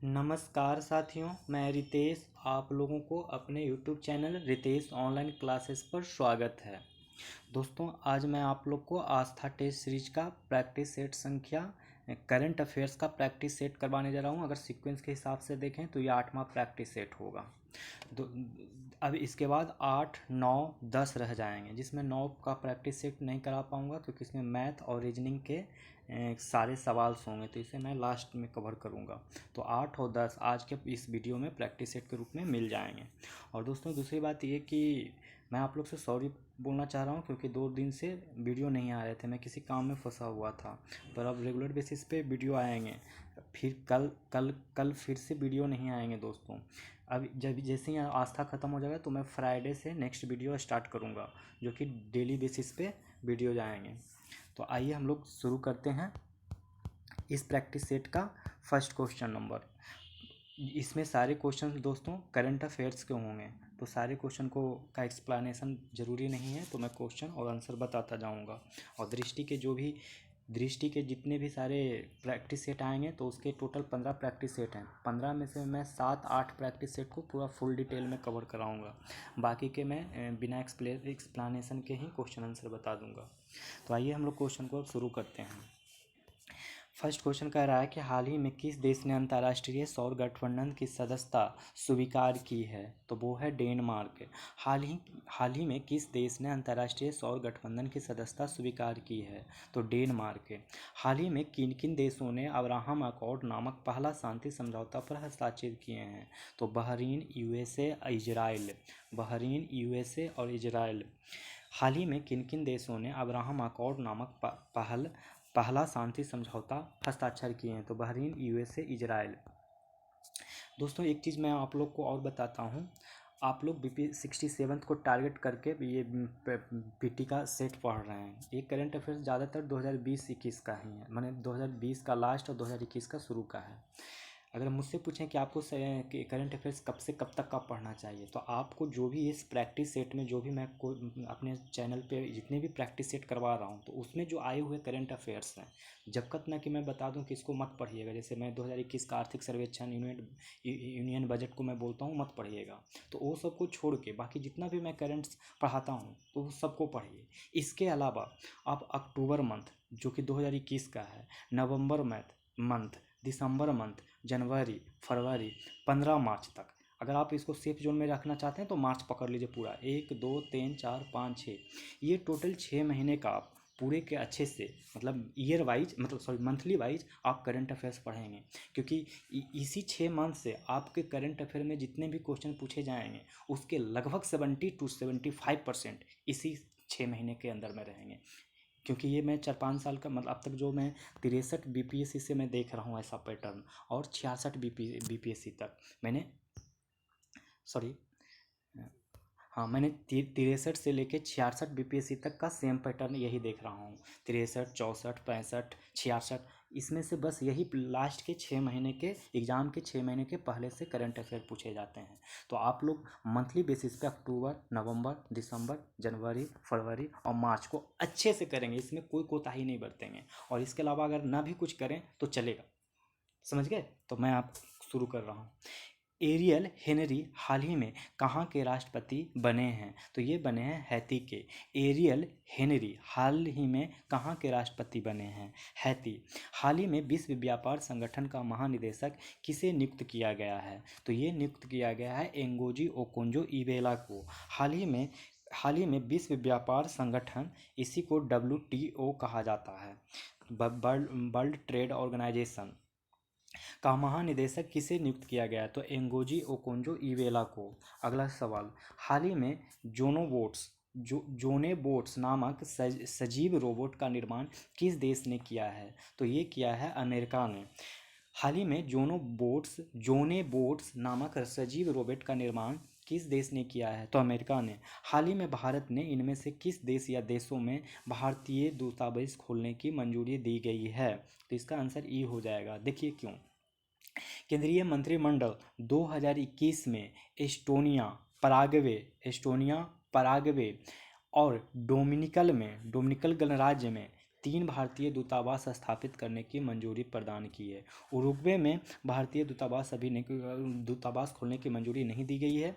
नमस्कार साथियों, मैं रितेश। आप लोगों को अपने YouTube channel Ritesh online classes पर स्वागत है। दोस्तों, आज मैं आप लोग को आस्था टेस्ट सीरीज का प्रैक्टिस सेट संख्या करंट अफेयर्स का प्रैक्टिस सेट करवाने जा रहा हूं। अगर सीक्वेंस के हिसाब से देखें तो ये 8वां प्रैक्टिस सेट होगा। अब इसके बाद 8, 9, 10 रह जाएंगे, जिसमें 9 का प्रैक्टिस सेट नहीं करा पाऊंगा क्योंकि इसमें मैथ और रीजनिंग के सारे सवाल होंगे, तो इसे मैं लास्ट में कवर करूंगा। तो 8 और 10 आज के इस वीडियो में प्रैक्टिस सेट के रूप में मिल जाएंगे। और दोस्तों, दूसरी बात ये कि मैं आप लोग से सॉरी बोलना चाह रहा हूँ क्योंकि 2 दिन से वीडियो नहीं आ रहे थे। मैं किसी काम में फंसा हुआ था, पर अब रेगुलर बेसिस पे वीडियो आएंगे। फिर कल कल कल फिर से वीडियो नहीं आएंगे दोस्तों। अब जब जैसे ही आस्था ख़त्म हो जाएगा तो मैं फ्राइडे से नेक्स्ट वीडियो स्टार्ट करूँगा, जो कि डेली बेसिस पे वीडियो जाएंगे। तो आइए हम लोग शुरू करते हैं इस प्रैक्टिस सेट का फर्स्ट क्वेश्चन नंबर। इसमें सारे क्वेश्चन दोस्तों करंट अफेयर्स के होंगे, तो सारे क्वेश्चन को का एक्सप्लेनेशन ज़रूरी नहीं है, तो मैं क्वेश्चन और आंसर बताता जाऊंगा। और दृष्टि के जितने भी सारे प्रैक्टिस सेट आएंगे तो उसके टोटल 15 प्रैक्टिस सेट हैं। 15 में से मैं 7-8 प्रैक्टिस सेट को पूरा फुल डिटेल में कवर कराऊंगा। बाकी के मैं बिना एक्सप्लेनेशन के ही क्वेश्चन आंसर बता दूंगा। तो आइए हम लोग क्वेश्चन को शुरू करते हैं। फर्स्ट क्वेश्चन कह रहा है कि हाल ही में किस देश ने अंतर्राष्ट्रीय सौर गठबंधन की सदस्यता स्वीकार की है? तो वो है डेनमार्क। हाल ही में किस देश ने अंतर्राष्ट्रीय सौर गठबंधन की सदस्यता स्वीकार की है? तो डेनमार्क। हाल ही में किन किन देशों ने अब्राहम अकॉर्ड नामक पहला शांति समझौता पर हस्ताक्षर किए हैं? तो Bahrain, USA, Israel. Bahrain, USA और इजराइल। हाल ही में किन किन देशों ने अब्राहम अकॉर्ड नामक पहला शांति समझौता हस्ताक्षर किए हैं? तो बहरीन, यूएसए, इजराइल। दोस्तों, एक चीज़ मैं आप लोग को और बताता हूँ। आप लोग बीपी 67 को टारगेट करके ये पीटी का सेट पढ़ रहे हैं। ये करंट अफेयर्स ज़्यादातर 2020-21 का ही है, माने 2020 का लास्ट और 2021 का शुरू का है। अगर मुझसे पूछें कि आपको करंट अफेयर्स कब से कब तक का पढ़ना चाहिए, तो आपको जो भी इस प्रैक्टिस सेट में जो भी मैं अपने चैनल पे जितने भी प्रैक्टिस सेट करवा रहा हूँ, तो उसमें जो आए हुए करंट अफेयर्स हैं, जब तक ना कि मैं बता दूं कि इसको मत पढ़िएगा। जैसे मैं 2021 का आर्थिक सर्वेक्षण, यूनियन बजट को मैं बोलता हूँ मत पढ़िएगा, तो वो सबको छोड़ के बाकी जितना भी मैं करंट्स पढ़ाता हूँ तो वो सबको पढ़िए। इसके अलावा आप अक्टूबर मंथ जो कि 2021 का है, नवंबर मंथ, दिसंबर मंथ, जनवरी, फरवरी, 15 मार्च तक, अगर आप इसको सेफ जोन में रखना चाहते हैं तो मार्च पकड़ लीजिए पूरा। 1, 2, 3, 4, 5, 6, ये टोटल 6 महीने का आप पूरे के अच्छे से, मतलब ईयर वाइज, मतलब सॉरी मंथली वाइज आप करंट अफेयर्स पढ़ेंगे। क्योंकि इसी 6 मंथ से आपके करंट अफेयर में जितने भी क्वेश्चन पूछे जाएंगे उसके लगभग 70 to 75% इसी 6 महीने के अंदर में रहेंगे। क्योंकि ये मैं 4-5 साल का, मतलब अब तक जो मैं 63 बीपीएससी से मैं देख रहा हूँ ऐसा पैटर्न, और 66 बीपीएससी तक मैंने, सॉरी, हाँ, मैंने 63 से लेके 66 बीपीएससी तक का सेम पैटर्न यही देख रहा हूँ। 63, 64, 65, 66, इसमें से बस यही लास्ट के 6 महीने के एग्ज़ाम के 6 महीने के पहले से करंट अफेयर पूछे जाते हैं। तो आप लोग मंथली बेसिस पे अक्टूबर, नवंबर, दिसंबर, जनवरी, फरवरी और मार्च को अच्छे से करेंगे, इसमें कोई कोताही नहीं बरतेंगे। और इसके अलावा अगर ना भी कुछ करें तो चलेगा, समझ गए? तो मैं आप शुरू कर रहा हूँ। एरियल हेनरी हाल ही में कहाँ के राष्ट्रपति बने हैं? तो ये बने हैं हैती के। एरियल हेनरी हाल ही में कहाँ के राष्ट्रपति बने हैं? हैती। हाल ही में विश्व व्यापार संगठन का महानिदेशक किसे नियुक्त किया गया है? तो ये नियुक्त किया गया है एंगोजी ओकोंजो इवेला को। हाल ही में विश्व व्यापार संगठन, इसी को WTO कहा जाता है, वर्ल्ड ट्रेड ऑर्गेनाइजेशन का महानिदेशक किसे नियुक्त किया गया? तो एंगोजी ओकोंजो इवेला को। अगला सवाल, हाल ही में जोनेबोट्स नामक सजीव रोबोट का निर्माण किस देश ने किया है? तो ये किया है अमेरिका ने। हाल ही में जोनेबोट्स नामक सजीव रोबोट का निर्माण किस देश ने किया है? तो अमेरिका ने। हाल ही में भारत ने इनमें से किस देश या देशों में भारतीय दूतावास खोलने की मंजूरी दी गई है? तो इसका आंसर ई हो जाएगा। देखिए क्यों। केंद्रीय मंत्रिमंडल 2021 में एस्टोनिया, पराग्वे और डोमिनिकल गणराज्य में 3 भारतीय दूतावास स्थापित करने की मंजूरी प्रदान की है। उरुग्वे में भारतीय दूतावास दूतावास खोलने की मंजूरी नहीं दी गई है।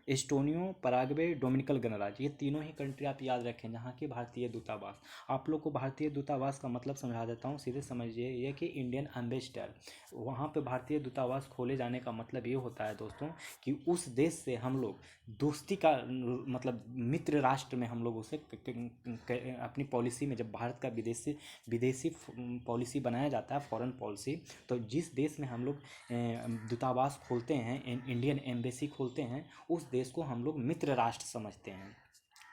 एस्टोनियो, पराग्वे, डोमिनिकन गणराज्य, ये तीनों ही कंट्री आप याद रखें जहाँ के भारतीय दूतावास। आप लोग को भारतीय दूतावास का मतलब समझा देता हूँ, सीधे समझिए ये कि इंडियन एम्बेसडर। वहाँ पे भारतीय दूतावास खोले जाने का मतलब ये होता है दोस्तों कि उस देश से हम लोग दोस्ती का मतलब मित्र राष्ट्र में हम लोग उसे अपनी पॉलिसी में, जब भारत का विदेशी पॉलिसी बनाया जाता है, फॉरेन पॉलिसी, तो जिस देश में हम लोग दूतावास खोलते हैं, इंडियन एम्बेसी खोलते हैं, उस देश को हम लोग मित्र राष्ट्र समझते हैं।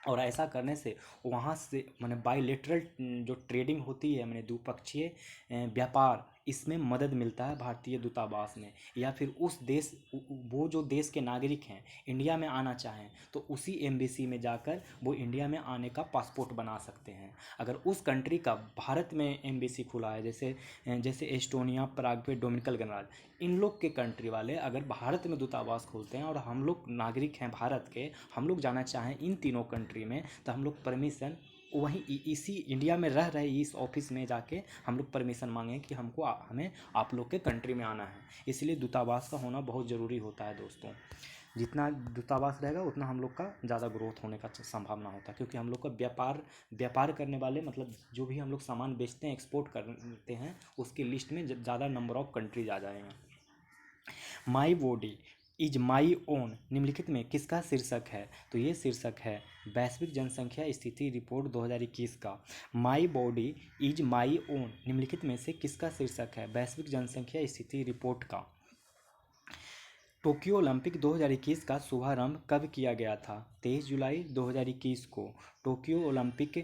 और ऐसा करने से वहाँ से माने बायलैटरल जो ट्रेडिंग होती है, माने द्विपक्षीय व्यापार, इसमें मदद मिलता है भारतीय दूतावास में। या फिर उस देश, वो जो देश के नागरिक हैं इंडिया में आना चाहें तो उसी एम्बेसी में जाकर वो इंडिया में आने का पासपोर्ट बना सकते हैं। अगर उस कंट्री का भारत में एम्बेसी खुला है, जैसे एस्टोनिया, पराग्वे, डोमिनिकन गणराज्य, इन लोग के कंट्री वाले अगर भारत में दूतावास खोलते हैं और हम लोग नागरिक हैं भारत के, हम लोग जाना चाहें इन तीनों कंट्री में, तो हम लोग परमिशन वहीं इसी इंडिया में रह रहे इस ऑफिस में जाके हम लोग परमिशन मांगें कि हमें आप लोग के कंट्री में आना है। इसलिए दूतावास का होना बहुत ज़रूरी होता है दोस्तों। जितना दूतावास रहेगा उतना हम लोग का ज़्यादा ग्रोथ होने का संभावना होता है, क्योंकि हम लोग का व्यापार करने वाले, मतलब जो भी हम लोग सामान बेचते हैं, एक्सपोर्ट करते हैं, उसकी लिस्ट में ज़्यादा नंबर ऑफ कंट्रीज आ जाएंगे। My body is my own निम्नलिखित में किसका शीर्षक है? तो ये शीर्षक है वैश्विक जनसंख्या स्थिति रिपोर्ट 2021 का। My body is my own निम्नलिखित में से किसका शीर्षक है? वैश्विक जनसंख्या स्थिति रिपोर्ट का। टोक्यो ओलंपिक 2021 का शुभारंभ कब किया गया था? 23 जुलाई 2021 को टोक्यो ओलंपिक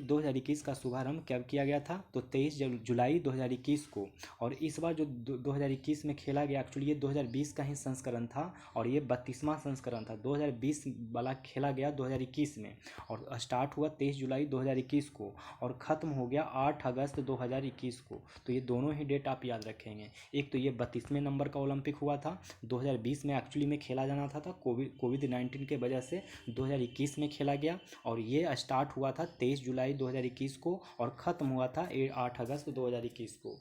2021 का शुभारंभ कब किया गया था? तो 23 जुलाई 2021 को। और इस बार जो 2021 में खेला गया, एक्चुअली ये 2020 का ही संस्करण था और ये 32वां संस्करण था। 2020 वाला खेला गया 2021 में और स्टार्ट हुआ 23 जुलाई 2021 को और ख़त्म हो गया 8 अगस्त 2021 को। तो ये दोनों ही डेट आप याद रखेंगे। एक तो ये 32वें नंबर का ओलंपिक हुआ था, 2020 में एक्चुअली में खेला जाना था कोविड-19 के वजह से 2021 में खेला गया और ये स्टार्ट हुआ था 23 जुलाई 2021 को और ख़त्म हुआ था 8 अगस्त 2021 को।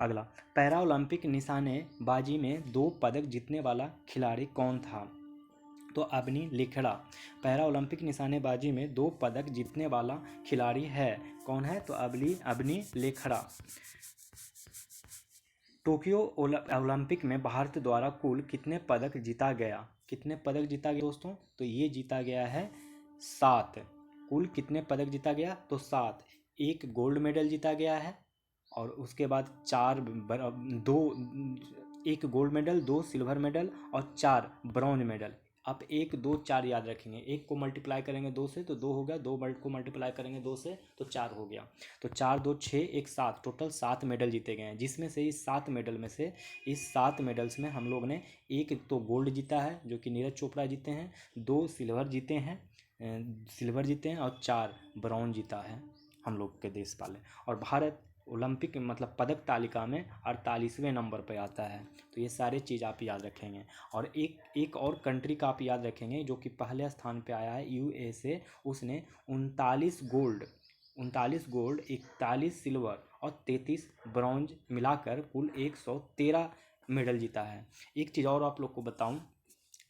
अगला, पैरा ओलंपिक निशानेबाजी में 2 पदक जीतने वाला खिलाड़ी कौन था? तो अबनी लेखड़ा पैरा ओलंपिक निशानेबाजी में 2 पदक जीतने वाला खिलाड़ी है। कौन है? तो अबनी लेखड़ा। टोक्यो ओलंपिक में भारत द्वारा कुल कितने पदक जीता गया? कितने पदक जीता गया दोस्तों? तो ये जीता गया है 7। कुल कितने पदक जीता गया? तो 7। 1 गोल्ड मेडल जीता गया है और उसके बाद 1 गोल्ड मेडल, 2 सिल्वर मेडल और 4 ब्रॉन्ज मेडल। आप 1, 2, 4 याद रखेंगे। 1 को मल्टीप्लाई करेंगे 2 से तो 2 हो गया, 2 को मल्टीप्लाई करेंगे 2 से तो 4 हो गया। तो 4, 2, 6, 1, 7, टोटल 7 मेडल जीते गए हैं, जिसमें से इस 7 मेडल्स में हम लोग ने 1 तो गोल्ड जीता है जो कि नीरज चोपड़ा जीते हैं, 2 सिल्वर जीते हैं और 4 ब्रॉन्ज जीता है हम लोग के देश वाले। और भारत ओलंपिक मतलब पदक तालिका में 48वें नंबर पर आता है। तो ये सारे चीज़ आप याद रखेंगे। और एक और कंट्री का आप याद रखेंगे जो कि पहले स्थान पे आया है, USA। उसने 39 गोल्ड, 41 सिल्वर और 33 ब्रॉन्ज मिलाकर कुल 113 मेडल जीता है। एक चीज़ और आप लोग को बताऊं,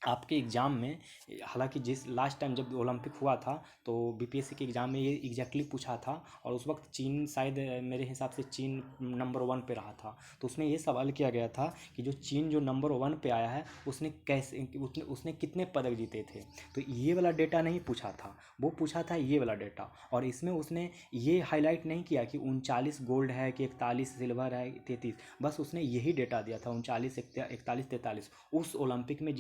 आपके एग्ज़ाम में, हालांकि जिस लास्ट टाइम जब ओलंपिक हुआ था तो BPSC के एग्ज़ाम में ये एग्जैक्टली पूछा था और उस वक्त चीन शायद, मेरे हिसाब से चीन नंबर 1 पे रहा था। तो उसमें ये सवाल किया गया था कि जो चीन जो नंबर 1 पे आया है उसने कितने पदक जीते थे। तो ये वाला डेटा नहीं पूछा था, वो पूछा था ये वाला डेटा। और इसमें उसने ये हाईलाइट नहीं किया कि 39 गोल्ड है कि 41 सिल्वर है 33, बस उसने यही डेटा दिया था 39, 41, 43। उस ओलंपिक में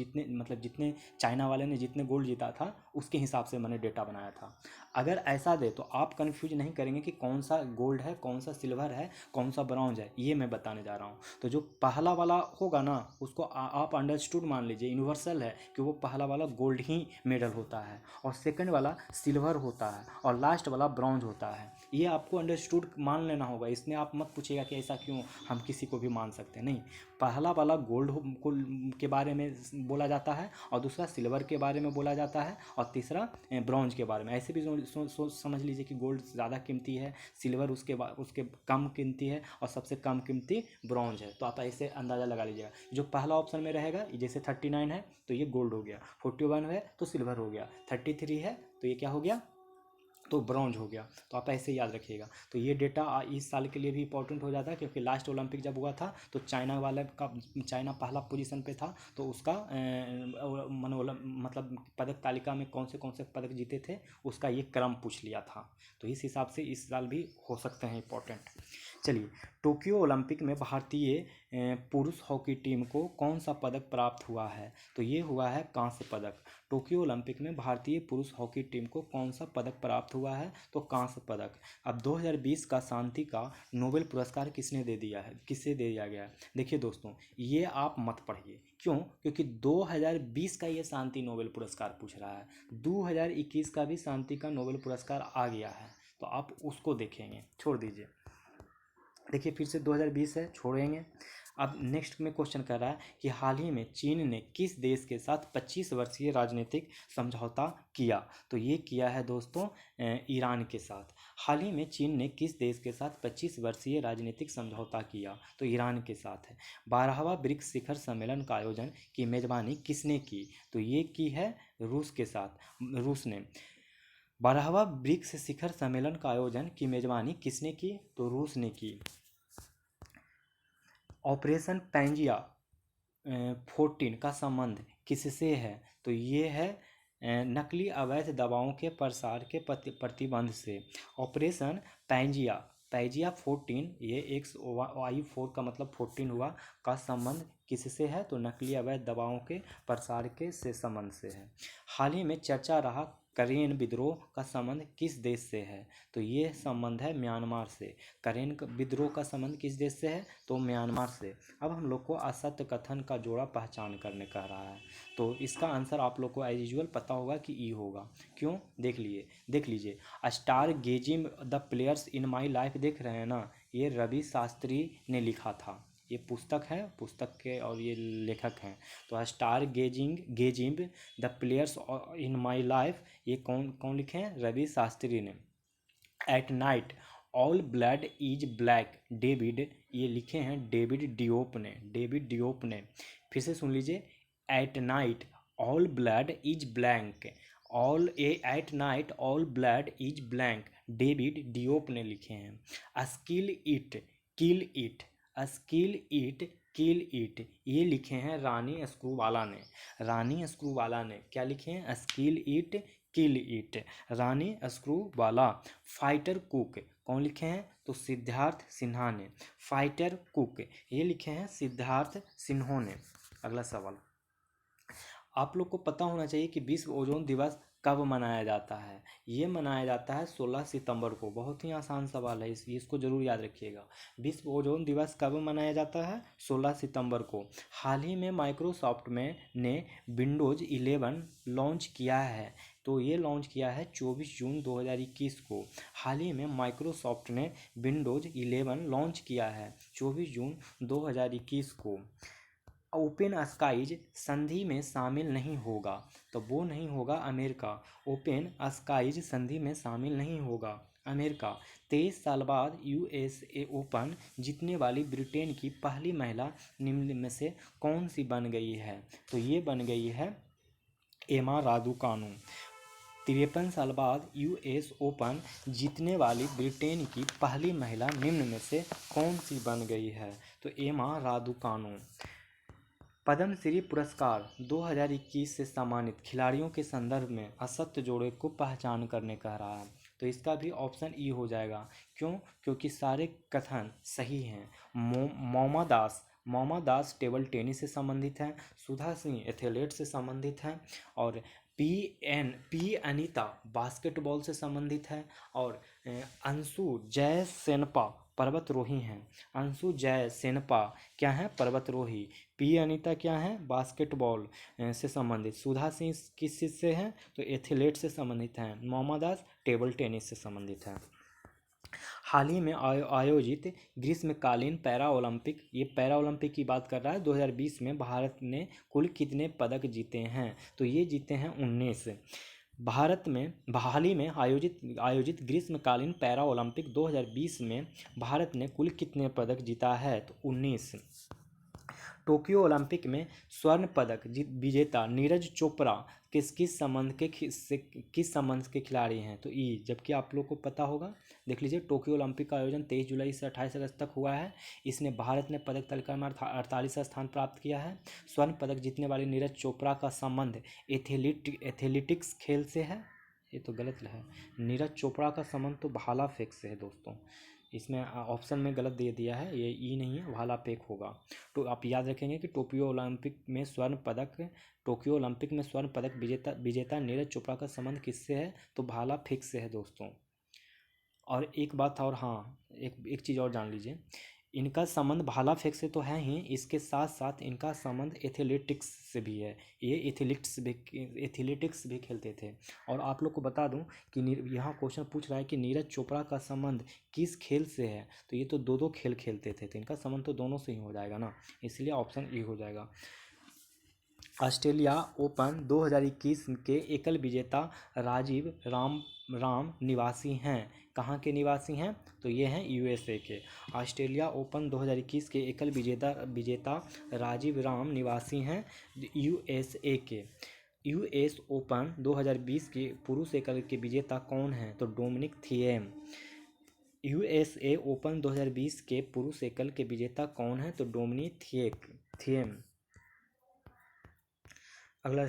जितने चाइना वाले ने जितने गोल्ड जीता था उसके हिसाब से मैंने डेटा बनाया था। अगर ऐसा दे तो आप कंफ्यूज नहीं करेंगे कि कौन सा गोल्ड है, कौन सा सिल्वर है, कौन सा ब्रॉन्ज है, ये मैं बताने जा रहा हूँ। तो जो पहला वाला होगा ना उसको आप अंडरस्टूड मान लीजिए, यूनिवर्सल है कि वो पहला वाला गोल्ड ही मेडल होता है और सेकंड वाला सिल्वर होता है और लास्ट वाला ब्रॉन्ज होता है। ये आपको अंडरस्टूड मान लेना होगा। इसमें आप मत पूछिएगा कि ऐसा क्यों, हम किसी को भी मान सकते हैं, नहीं। पहला वाला गोल्ड के बारे में बोला जाता है है, और दूसरा सिल्वर के बारे में बोला जाता है, और तीसरा ब्रॉन्ज के बारे में। ऐसे भी समझ लीजिए कि गोल्ड ज़्यादा कीमती है, सिल्वर उसके कम कीमती है, और सबसे कम कीमती ब्रॉन्ज है। तो आप ऐसे अंदाज़ा लगा लीजिएगा। जो पहला ऑप्शन में रहेगा, जैसे 39 है तो ये गोल्ड हो गया, 41 है तो सिल्वर हो गया, 33 है तो ये क्या हो गया, तो ब्रॉन्ज हो गया। तो आप ऐसे याद रखिएगा। तो ये डेटा इस साल के लिए भी इंपॉर्टेंट हो जाता है, क्योंकि लास्ट ओलंपिक जब हुआ था तो चाइना पहला पोजीशन पे था, तो उसका मतलब पदक तालिका में कौन से पदक जीते थे उसका ये क्रम पूछ लिया था। तो इस हिसाब से इस साल भी हो सकते हैं इंपॉर्टेंट। चलिए, टोक्यो ओलंपिक में भारतीय पुरुष हॉकी टीम को कौन सा पदक प्राप्त हुआ है? तो ये हुआ है कांस्य पदक। टोक्यो ओलंपिक में भारतीय पुरुष हॉकी टीम को कौन सा पदक प्राप्त हुआ है? तो कांस्य पदक। अब 2020 का शांति का नोबेल पुरस्कार किसने दे दिया है, किसे दे दिया गया है? देखिए दोस्तों, ये आप मत पढ़िए। क्यों? क्योंकि 2020 का ये शांति नोबेल पुरस्कार पूछ रहा है, 2021 का भी शांति का नोबेल पुरस्कार आ गया है, तो आप उसको देखेंगे, छोड़ दीजिए। देखिए फिर से 2020 है, छोड़ेंगे। अब नेक्स्ट में क्वेश्चन कर रहा है कि हाल ही में चीन ने किस देश के साथ 25 वर्षीय राजनीतिक समझौता किया? तो ये किया है दोस्तों ईरान के साथ। हाल ही में चीन ने किस देश के साथ 25 वर्षीय राजनीतिक समझौता किया? तो ईरान के साथ है। 12वां ब्रिक्स शिखर सम्मेलन का आयोजन की मेजबानी किसने की? तो ये की है रूस के साथ, रूस ने। 12वां ब्रिक्स शिखर सम्मेलन का आयोजन की मेजबानी किसने की? तो रूस ने की। ऑपरेशन पैंजिया 14 का संबंध किससे है? तो ये है नकली अवैध दवाओं के प्रसार के प्रतिबंध से। ऑपरेशन पैंजिया 14, ये XY4 का मतलब 14 हुआ, का संबंध किससे है? तो नकली अवैध दवाओं के प्रसार के से संबंध से है। हाल ही में चर्चा रहा करेन विद्रोह का संबंध किस देश से है? तो ये संबंध है म्यांमार से। करेन विद्रोह का संबंध किस देश से है? तो म्यांमार से। अब हम लोग को असत्य कथन का जोड़ा पहचान करने कह रहा है, तो इसका आंसर आप लोग को एज यूजुअल पता होगा कि ई होगा। क्यों? देख लीजिए stargazing the players in my life, देख रहे हैं ना, ये रवि शास्त्री ने लिखा था। ये पुस्तक है, पुस्तक के और ये लेखक हैं। तो stargazing the players in my life, ये कौन लिखे हैं? रवि शास्त्री ने। At night all blood is black, David, ये लिखे हैं डेविड डियोप ने। फिर से सुन लीजिए, eight night all blood is blank, eight night all blood is blank, David Diop ने लिखे हैं। Skill it kill it, skill it kill it, ये लिखे हैं रानी स्क्रूवाला ने। क्या लिखे हैं? Skill it kill it, Rani Screwvala. Fighter cook कौन लिखे हैं? तो सिद्धार्थ सिन्हा ने। फाइटर कुक ये लिखे हैं सिद्धार्थ सिन्हा ने। अगला सवाल, आप लोग को पता होना चाहिए कि विश्व ओजोन दिवस कब मनाया जाता है? ये मनाया जाता है 16 सितंबर को। बहुत ही आसान सवाल है, इसको जरूर याद रखिएगा। विश्व ओजोन दिवस कब मनाया जाता है? 16 सितंबर को। हाल ही में माइक्रोसॉफ्ट ने विंडोज 11 लॉन्च किया है, तो ये लॉन्च किया है 24 जून 2021 को। हाल ही में माइक्रोसॉफ्ट ने विंडोज 11 लॉन्च किया है 24 जून 2021 को। ओपन स्काईज संधि में शामिल नहीं होगा, तो वो नहीं होगा अमेरिका। ओपन स्काईज संधि में शामिल नहीं होगा अमेरिका। 23 साल बाद USA ओपन जीतने वाली ब्रिटेन की पहली महिला निम्न में से कौन सी बन गई है? तो ये बन गई है एमा रादुकानु। 53 साल बाद US ओपन जीतने वाली ब्रिटेन की पहली महिला निम्न में से कौन सी बन गई है? तो एमा रादुकानु। पद्मश्री पुरस्कार 2021 से सम्मानित खिलाड़ियों के संदर्भ में असत्य जोड़े को पहचान करने कह रहा है, तो इसका भी ऑप्शन ई हो जाएगा। क्यों? क्योंकि सारे कथन सही हैं। मौमा दास टेबल टेनिस से संबंधित हैं, सुधा सिंह एथलीट से संबंधित हैं, और पी अनीता बास्केटबॉल से संबंधित है, और अंशु जय सेनपा पर्वतरोही हैं। अंशु जय सेनपा क्या है? पर्वतरोही। पी अनीता क्या है? बास्केटबॉल से संबंधित। सुधा सिंह किस चीज़ से हैं? तो एथलीट से संबंधित हैं। मोहम्मद दास टेबल टेनिस से संबंधित है। हाल ही में आयोजित ग्रीष्मकालीन पैरा ओलंपिक, ये पैरा ओलंपिक की बात कर रहा है, 2020 में भारत ने कुल कितने पदक जीते हैं? तो ये जीते हैं 19। भारत में हाल ही में आयोजित ग्रीष्मकालीन पैरा ओलंपिक 2020 में भारत ने कुल कितने पदक जीता है? तो 19। टोक्यो ओलंपिक में स्वर्ण पदक विजेता नीरज चोपड़ा किस संबंध के खिलाड़ी हैं? तो ई, जबकि आप लोग को पता होगा, देख लीजिए, टोक्यो ओलंपिक का आयोजन 23 जुलाई से 28 अगस्त तक हुआ है। इसने भारत ने पदक तालिका में 48 स्थान प्राप्त किया है। स्वर्ण पदक जीतने वाले नीरज चोपड़ा का संबंध एथलेटिक्स खेल से है। ये तो गलत है, नीरज चोपड़ा का संबंध तो भाला फेंक से है दोस्तों। इसमें ऑप्शन में गलत दे दिया है, ये ई नहीं है, भाला फेंक होगा। तो आप याद रखेंगे कि टोक्यो ओलंपिक में स्वर्ण पदक विजेता नीरज चोपड़ा का संबंध किससे है? तो भाला फेंक से है दोस्तों। और एक बात और, हाँ, एक चीज़ और जान लीजिए, इनका संबंध भाला फेंक से तो है ही, इसके साथ साथ इनका संबंध एथलेटिक्स से भी है। ये एथलेटिक्स भी खेलते थे। और आप लोग को बता दूं कि यहाँ क्वेश्चन पूछ रहा है कि नीरज चोपड़ा का संबंध किस खेल से है? तो ये तो दो खेल खेलते थे, तो इनका संबंध तो दोनों से ही हो जाएगा ना, इसलिए ऑप्शन ए हो जाएगा। ऑस्ट्रेलिया ओपन 2021 के एकल विजेता राजीव राम निवासी हैं। कहाँ के निवासी हैं? तो ये हैं यूएसए के। ऑस्ट्रेलिया ओपन 2021 के एकल विजेता राजीव राम निवासी हैं यूएसए के। यूएस ओपन 2020 के पुरुष एकल के विजेता कौन हैं? तो डोमिनिक थिएम। यूएसए ओपन 2020 के पुरुष एकल के विजेता कौन हैं? तो डोमिनिक थिएम। अगला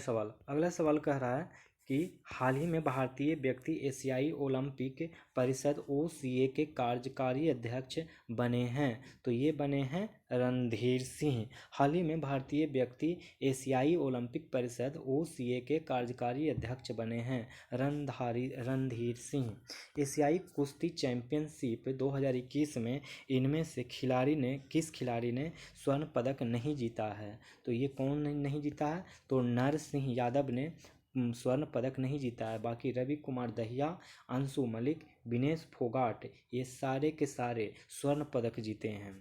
सवाल कह रहा है कि हाल ही में भारतीय व्यक्ति एशियाई ओलंपिक परिषद ओसीए के कार्यकारी अध्यक्ष बने हैं। तो ये बने हैं रणधीर सिंह। हाल ही में भारतीय व्यक्ति एशियाई ओलंपिक परिषद ओसीए के कार्यकारी अध्यक्ष बने हैं रणधीर सिंह। एशियाई कुश्ती चैंपियनशिप 2021 में इनमें से किस खिलाड़ी ने स्वर्ण पदक नहीं जीता है? तो ये कौन नहीं जीता है? तो नर सिंह यादव ने स्वर्ण पदक नहीं जीता है। बाकी रवि कुमार दहिया, अंशु मलिक, विनेश फोगाट, ये सारे के सारे स्वर्ण पदक जीते हैं।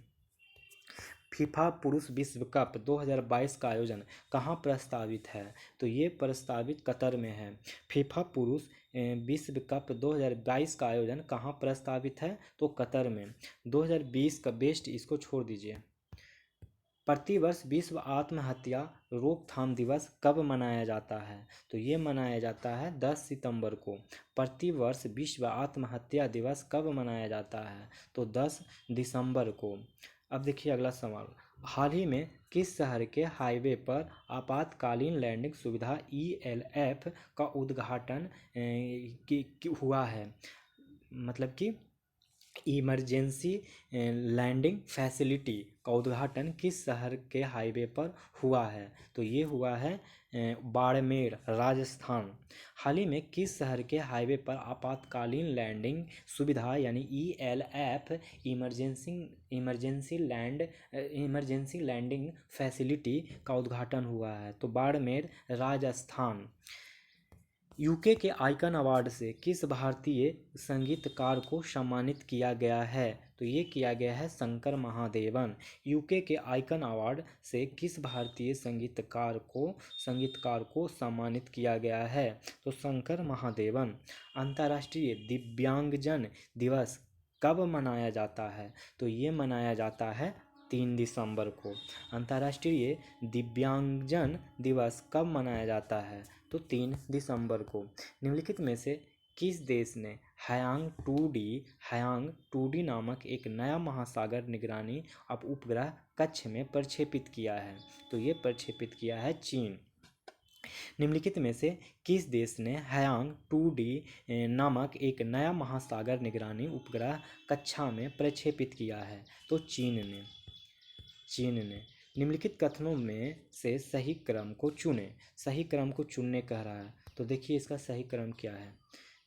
फीफा पुरुष विश्व कप 2022 का आयोजन कहाँ प्रस्तावित है? तो ये प्रस्तावित कतर में है। फीफा पुरुष विश्व कप 2022 का आयोजन कहाँ प्रस्तावित है? तो कतर में। 2020 का बेस्ट इसको छोड़ दीजिए। प्रतिवर्ष विश्व आत्महत्या रोकथाम दिवस कब मनाया जाता है? तो ये मनाया जाता है 10 सितंबर को। प्रतिवर्ष विश्व आत्महत्या दिवस कब मनाया जाता है? तो 10 दिसंबर को। अब देखिए अगला सवाल, हाल ही में किस शहर के हाईवे पर आपातकालीन लैंडिंग सुविधा ELF का उद्घाटन हुआ है? मतलब कि इमरजेंसी लैंडिंग फैसिलिटी का उद्घाटन किस शहर के हाईवे पर हुआ है? तो ये हुआ है बाड़मेर, राजस्थान। हाल ही में किस शहर के हाईवे पर आपातकालीन लैंडिंग सुविधा यानी ELF इमरजेंसी लैंडिंग फैसिलिटी का उद्घाटन हुआ है? तो बाड़मेर, राजस्थान। यूके के आइकन अवार्ड से किस भारतीय संगीतकार को सम्मानित किया गया है? तो ये किया गया है शंकर महादेवन। यूके के आइकन अवार्ड से किस भारतीय संगीतकार को सम्मानित किया गया है? तो शंकर महादेवन। अंतर्राष्ट्रीय दिव्यांगजन दिवस कब मनाया जाता है? तो ये मनाया जाता है 3 दिसंबर को। अंतर्राष्ट्रीय दिव्यांगजन दिवस कब मनाया जाता है? तो 3 दिसंबर को। निम्नलिखित में से किस देश ने हयांग 2D नामक एक नया महासागर निगरानी उपग्रह कक्ष में प्रक्षेपित किया है? तो ये प्रक्षेपित किया है चीन। निम्नलिखित में से किस देश ने हयांग 2D नामक एक नया महासागर निगरानी उपग्रह कक्षा में प्रक्षेपित किया है? तो चीन ने। निम्नलिखित कथनों में से सही क्रम को चुनें। सही क्रम को चुनने कह रहा है, तो देखिए इसका सही क्रम क्या है।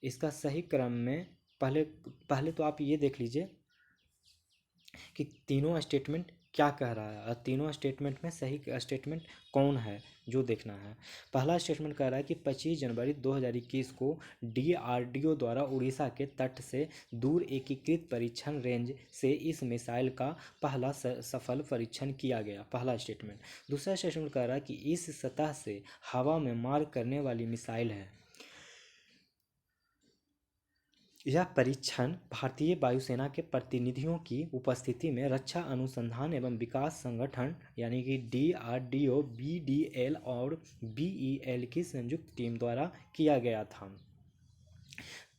इसका सही क्रम में पहले तो आप ये देख लीजिए कि तीनों स्टेटमेंट क्या कह रहा है और तीनों स्टेटमेंट में सही स्टेटमेंट कौन है जो देखना है। पहला स्टेटमेंट कह रहा है कि 25 जनवरी 2021 को DRDO द्वारा उड़ीसा के तट से दूर एकीकृत परीक्षण रेंज से इस मिसाइल का पहला सफल परीक्षण किया गया। पहला स्टेटमेंट। दूसरा स्टेटमेंट कह रहा है कि इस सतह से हवा में मार करने वाली मिसाइल है। यह परीक्षण भारतीय वायुसेना के प्रतिनिधियों की उपस्थिति में रक्षा अनुसंधान एवं विकास संगठन यानी कि DRDO, BDL और BEL की संयुक्त टीम द्वारा किया गया था।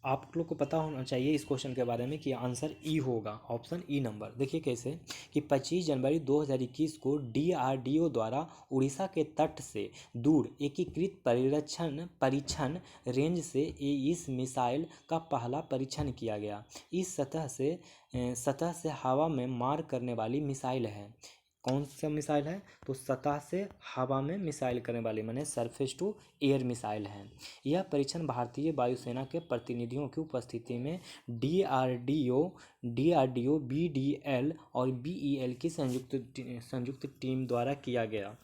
आप लोग को पता होना चाहिए इस क्वेश्चन के बारे में कि आंसर ई होगा, ऑप्शन ई नंबर। देखिए कैसे कि 25 जनवरी 2021 को DRDO द्वारा उड़ीसा के तट से दूर एकीकृत परीक्षण रेंज से इस मिसाइल का पहला परीक्षण किया गया। इस सतह से हवा में मार करने वाली मिसाइल है। कौन सा मिसाइल है? तो सतह से हवा में मिसाइल करने वाली माने सरफेस टू एयर मिसाइल है। यह परीक्षण भारतीय वायुसेना के प्रतिनिधियों की उपस्थिति में DRDO, BDL और BEL की संयुक्त टीम द्वारा किया गया।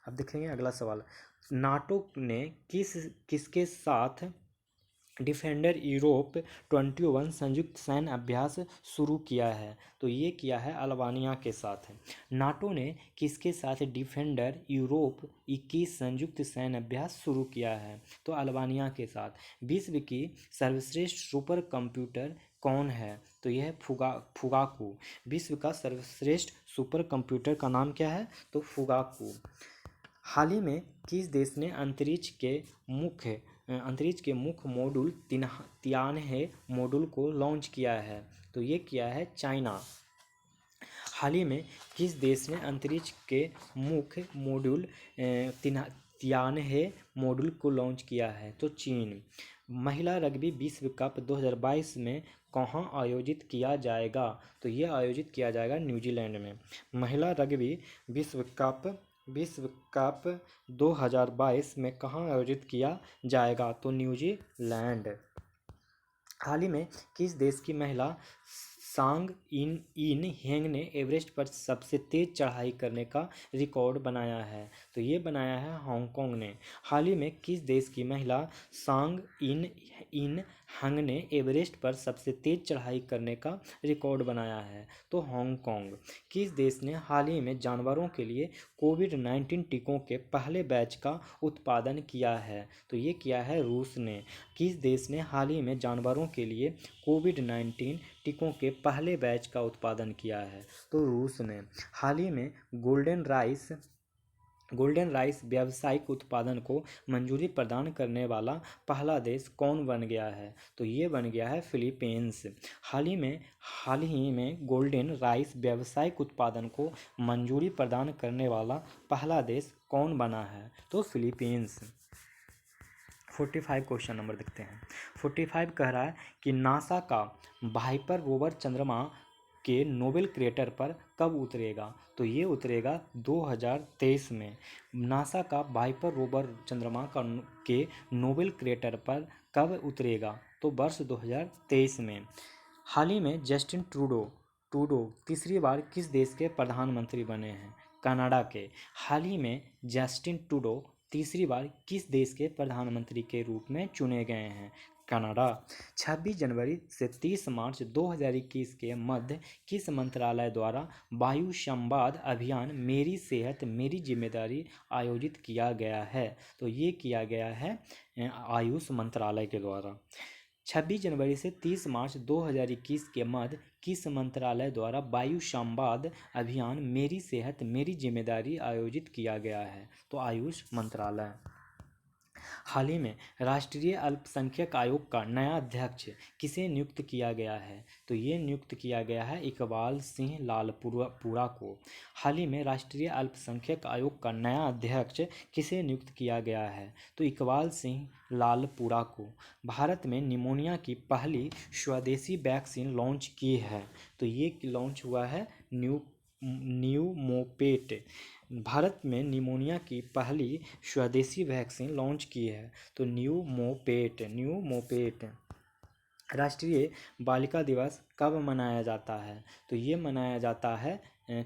अब देखेंगे अगला सवाल। नाटो ने किसके साथ डिफेंडर यूरोप 21 संयुक्त सैन्य अभ्यास शुरू किया है? तो ये किया है अल्बानिया के साथ। नाटो ने किसके साथ डिफेंडर यूरोप 21 संयुक्त सैन्य अभ्यास शुरू किया है? तो अल्बानिया के साथ। विश्व की सर्वश्रेष्ठ सुपर कंप्यूटर कौन है? तो यह है फुगाकू। विश्व का सर्वश्रेष्ठ सुपर कंप्यूटर का नाम क्या है? तो फुगाकू। हाल ही में किस देश ने अंतरिक्ष के मुख्य मॉड्यूल तियानहे मॉड्यूल को लॉन्च किया है? तो ये किया है चाइना। हाल ही में किस देश ने अंतरिक्ष के मुख्य मॉड्यूल तियानहे मॉड्यूल को लॉन्च किया है? तो चीन। महिला रग्बी विश्व कप 2022 में कहाँ आयोजित किया जाएगा? तो ये आयोजित किया जाएगा न्यूजीलैंड में। महिला रग्बी विश्व कप 2022 में कहाँ आयोजित किया जाएगा? तो न्यूजीलैंड। हाल ही में किस देश की महिला सांग इन हेंग ने एवरेस्ट पर सबसे तेज चढ़ाई करने का रिकॉर्ड बनाया है? तो ये बनाया है हांगकांग ने। हाल ही में किस देश की महिला सांग इन हंग ने एवरेस्ट पर सबसे तेज चढ़ाई करने का रिकॉर्ड बनाया है? तो हांगकांग। किस देश ने हाल ही में जानवरों के लिए कोविड-19 टीकों के पहले बैच का उत्पादन किया है? तो ये किया है रूस ने। किस देश ने हाल ही में जानवरों के लिए कोविड-19 टीकों के पहले बैच का उत्पादन किया है? तो रूस ने। हाल ही में गोल्डन राइस व्यावसायिक उत्पादन को मंजूरी प्रदान करने वाला पहला देश कौन बन गया है? तो ये बन गया है फिलीपींस। हाल ही में गोल्डन राइस व्यावसायिक उत्पादन को मंजूरी प्रदान करने वाला पहला देश कौन बना है? तो फिलीपींस। 45 क्वेश्चन नंबर देखते हैं। 45 कह रहा है कि नासा का वाइपर रोवर चंद्रमा के नोबेल क्रेटर पर कब उतरेगा? तो ये उतरेगा 2023 में। नासा का वाइपर रोवर चंद्रमा के नोबेल क्रेटर पर कब उतरेगा? तो वर्ष 2023 में। हाल ही में जस्टिन ट्रूडो तीसरी बार किस देश के प्रधानमंत्री बने हैं? कनाडा के। हाल ही में जस्टिन ट्रूडो तीसरी बार किस देश के प्रधानमंत्री के रूप में चुने गए हैं? कनाडा। 26 जनवरी से 30 मार्च 2021 के मध्य किस मंत्रालय द्वारा वायु संवाद अभियान मेरी सेहत मेरी जिम्मेदारी आयोजित किया गया है? तो ये किया गया है आयुष मंत्रालय के द्वारा। 26 जनवरी से 30 मार्च 2021 के मध्य किस मंत्रालय द्वारा वायु संवाद अभियान मेरी सेहत मेरी जिम्मेदारी आयोजित किया गया है? तो आयुष मंत्रालय। हाल ही में राष्ट्रीय अल्पसंख्यक आयोग का नया अध्यक्ष किसे नियुक्त किया गया है? तो ये नियुक्त किया गया है इकबाल सिंह लालपुरा को। हाल ही में राष्ट्रीय अल्पसंख्यक आयोग का नया अध्यक्ष किसे नियुक्त किया गया है? तो इकबाल सिंह लालपुरा को। भारत में निमोनिया की पहली स्वदेशी वैक्सीन लॉन्च की है? तो ये लॉन्च हुआ है न्यूमोपेट। भारत में निमोनिया की पहली स्वदेशी वैक्सीन लॉन्च की है? तो न्यूमोपेट। राष्ट्रीय बालिका दिवस कब मनाया जाता है? तो ये मनाया जाता है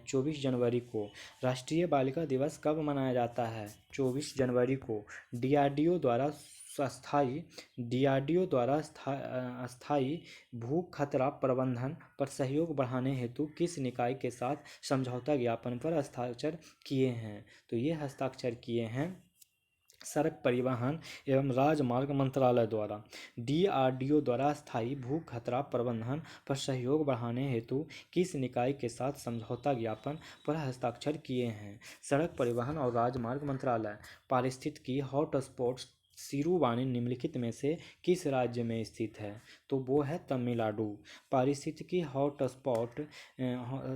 24 जनवरी को। राष्ट्रीय बालिका दिवस कब मनाया जाता है? 24 जनवरी को। डीआरडीओ द्वारा स्थायी भू खतरा प्रबंधन पर सहयोग बढ़ाने हेतु किस निकाय के साथ समझौता ज्ञापन पर हस्ताक्षर किए हैं? तो ये हस्ताक्षर किए हैं सड़क परिवहन एवं राजमार्ग मंत्रालय द्वारा। डीआरडीओ द्वारा स्थायी भू खतरा प्रबंधन पर सहयोग बढ़ाने हेतु किस निकाय के साथ समझौता ज्ञापन पर हस्ताक्षर किए हैं? सड़क परिवहन और राजमार्ग मंत्रालय। पारिस्थितिकी हॉटस्पॉट सिरुवानी निम्नलिखित में से किस राज्य में स्थित है? तो वो है तमिलनाडु। पारिस्थितिकी हॉटस्पॉट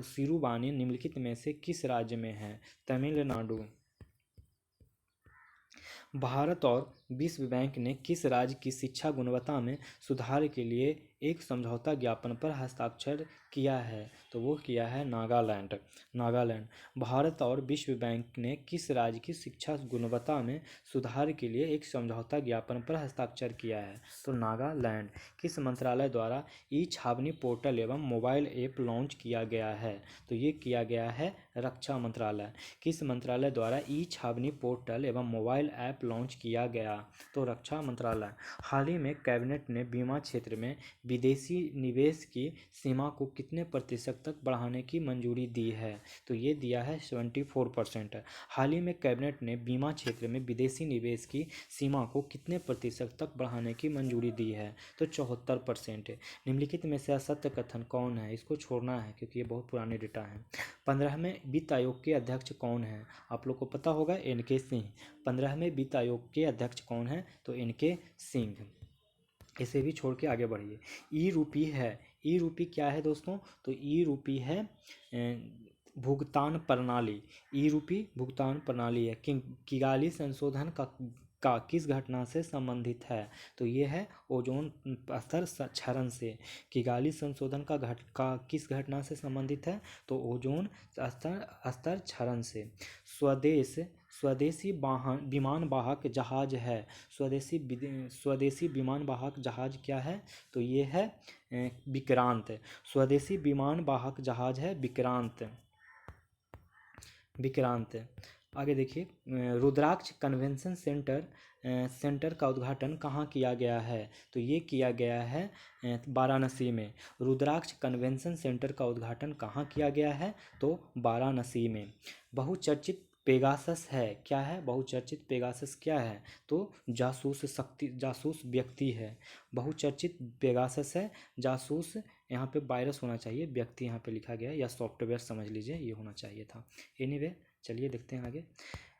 सिरुवानी निम्नलिखित में से किस राज्य में है? तमिलनाडु। भारत और विश्व बैंक ने किस राज्य की शिक्षा गुणवत्ता में सुधार के लिए एक समझौता ज्ञापन पर हस्ताक्षर किया है? तो वो किया है नागालैंड। भारत और विश्व बैंक ने किस राज्य की शिक्षा गुणवत्ता में सुधार के लिए एक समझौता ज्ञापन पर हस्ताक्षर किया है? तो नागालैंड। किस मंत्रालय द्वारा ई छावनी पोर्टल एवं मोबाइल ऐप लॉन्च किया गया है? तो ये किया गया है रक्षा मंत्रालय। किस मंत्रालय द्वारा ई छावनी पोर्टल एवं मोबाइल ऐप लॉन्च किया गया? तो रक्षा मंत्रालय। हाल ही में कैबिनेट ने बीमा क्षेत्र में विदेशी निवेश की सीमा को कितने प्रतिशत तक बढ़ाने की मंजूरी दी है? तो ये दिया है 74%। हाल ही में कैबिनेट ने बीमा क्षेत्र में विदेशी निवेश की सीमा को कितने प्रतिशत तक बढ़ाने की मंजूरी दी है? तो 74%। निम्नलिखित में से असत्य कथन कौन है? इसको छोड़ना है क्योंकि ये बहुत पुराने डेटा है। 15वें वित्त आयोग के अध्यक्ष कौन है? आप लोग को पता होगा, एन.के. सिंह। 15वें वित्त आयोग के अध्यक्ष कौन है? तो एन.के. सिंह। इसे भी छोड़ के आगे बढ़िए। ई रूपी है। ई रूपी क्या है दोस्तों? तो ई रूपी है भुगतान प्रणाली। ई रूपी भुगतान प्रणाली है। किगाली संशोधन का किस घटना से संबंधित है? तो ये है ओजोन स्तर क्षरण से। किगाली संशोधन का किस घटना से संबंधित है? तो ओजोन स्तर क्षरण से। स्वदेशी विमान वाहक जहाज है। स्वदेशी विमान वाहक जहाज क्या है? तो ये है विक्रांत। स्वदेशी विमान वाहक जहाज है विक्रांत। आगे देखिए, रुद्राक्ष कन्वेंशन सेंटर का उद्घाटन कहाँ किया गया है? तो ये किया गया है वाराणसी में। रुद्राक्ष कन्वेंशन सेंटर का उद्घाटन कहाँ किया गया है? तो वाराणसी में। बहुचर्चित पेगासस है। क्या है बहुचर्चित पेगासस? क्या है? तो जासूस व्यक्ति है। बहुचर्चित पेगासस है जासूस। यहाँ पे वायरस होना चाहिए, व्यक्ति यहाँ पे लिखा गया है, या सॉफ्टवेयर समझ लीजिए, ये होना चाहिए था। एनीवे, चलिए देखते हैं आगे।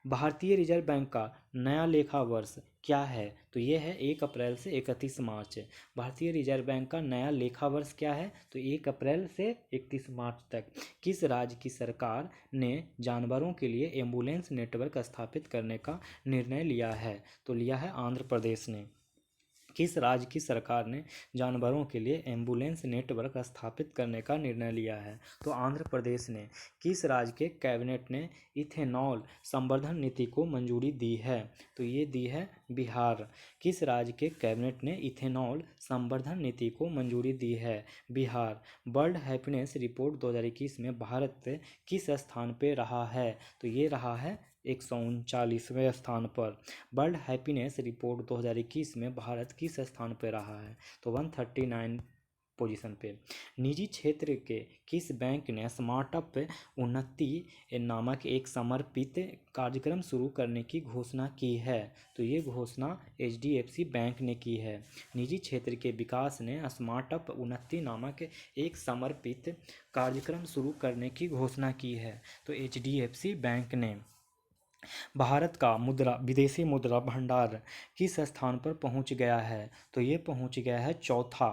भारतीय रिजर्व बैंक का नया लेखा वर्ष क्या है? तो ये है 1 अप्रैल से 31 मार्च। भारतीय रिजर्व बैंक का नया लेखा वर्ष क्या है? तो 1 अप्रैल से 31 मार्च तक। किस राज्य की सरकार ने जानवरों के लिए एम्बुलेंस नेटवर्क स्थापित करने का निर्णय लिया है? तो लिया है आंध्र प्रदेश ने। किस राज्य की सरकार ने जानवरों के लिए एम्बुलेंस नेटवर्क स्थापित करने का निर्णय लिया है? तो आंध्र प्रदेश ने। किस राज्य के कैबिनेट ने इथेनॉल संवर्धन नीति को मंजूरी दी है? तो ये दी है बिहार। किस राज्य के कैबिनेट ने इथेनॉल संवर्धन नीति को मंजूरी दी है? बिहार। वर्ल्ड हैप्पीनेस रिपोर्ट 2021 में भारत किस स्थान पर रहा है? तो ये रहा है 139वें स्थान पर। वर्ल्ड हैप्पीनेस रिपोर्ट 2021 में भारत किस स्थान पर रहा है? तो 139 पोजीशन पे। निजी क्षेत्र के किस बैंक ने स्टार्टअप उन्नति नामक एक समर्पित कार्यक्रम शुरू करने की घोषणा की है? तो ये घोषणा HDFC बैंक ने की है। निजी क्षेत्र के विकास ने स्टार्टअप उन्नति नामक एक समर्पित कार्यक्रम शुरू करने की घोषणा की है। तो HDFC बैंक ने। भारत का विदेशी मुद्रा भंडार किस स्थान पर पहुंच गया है? तो ये पहुंच गया है चौथा।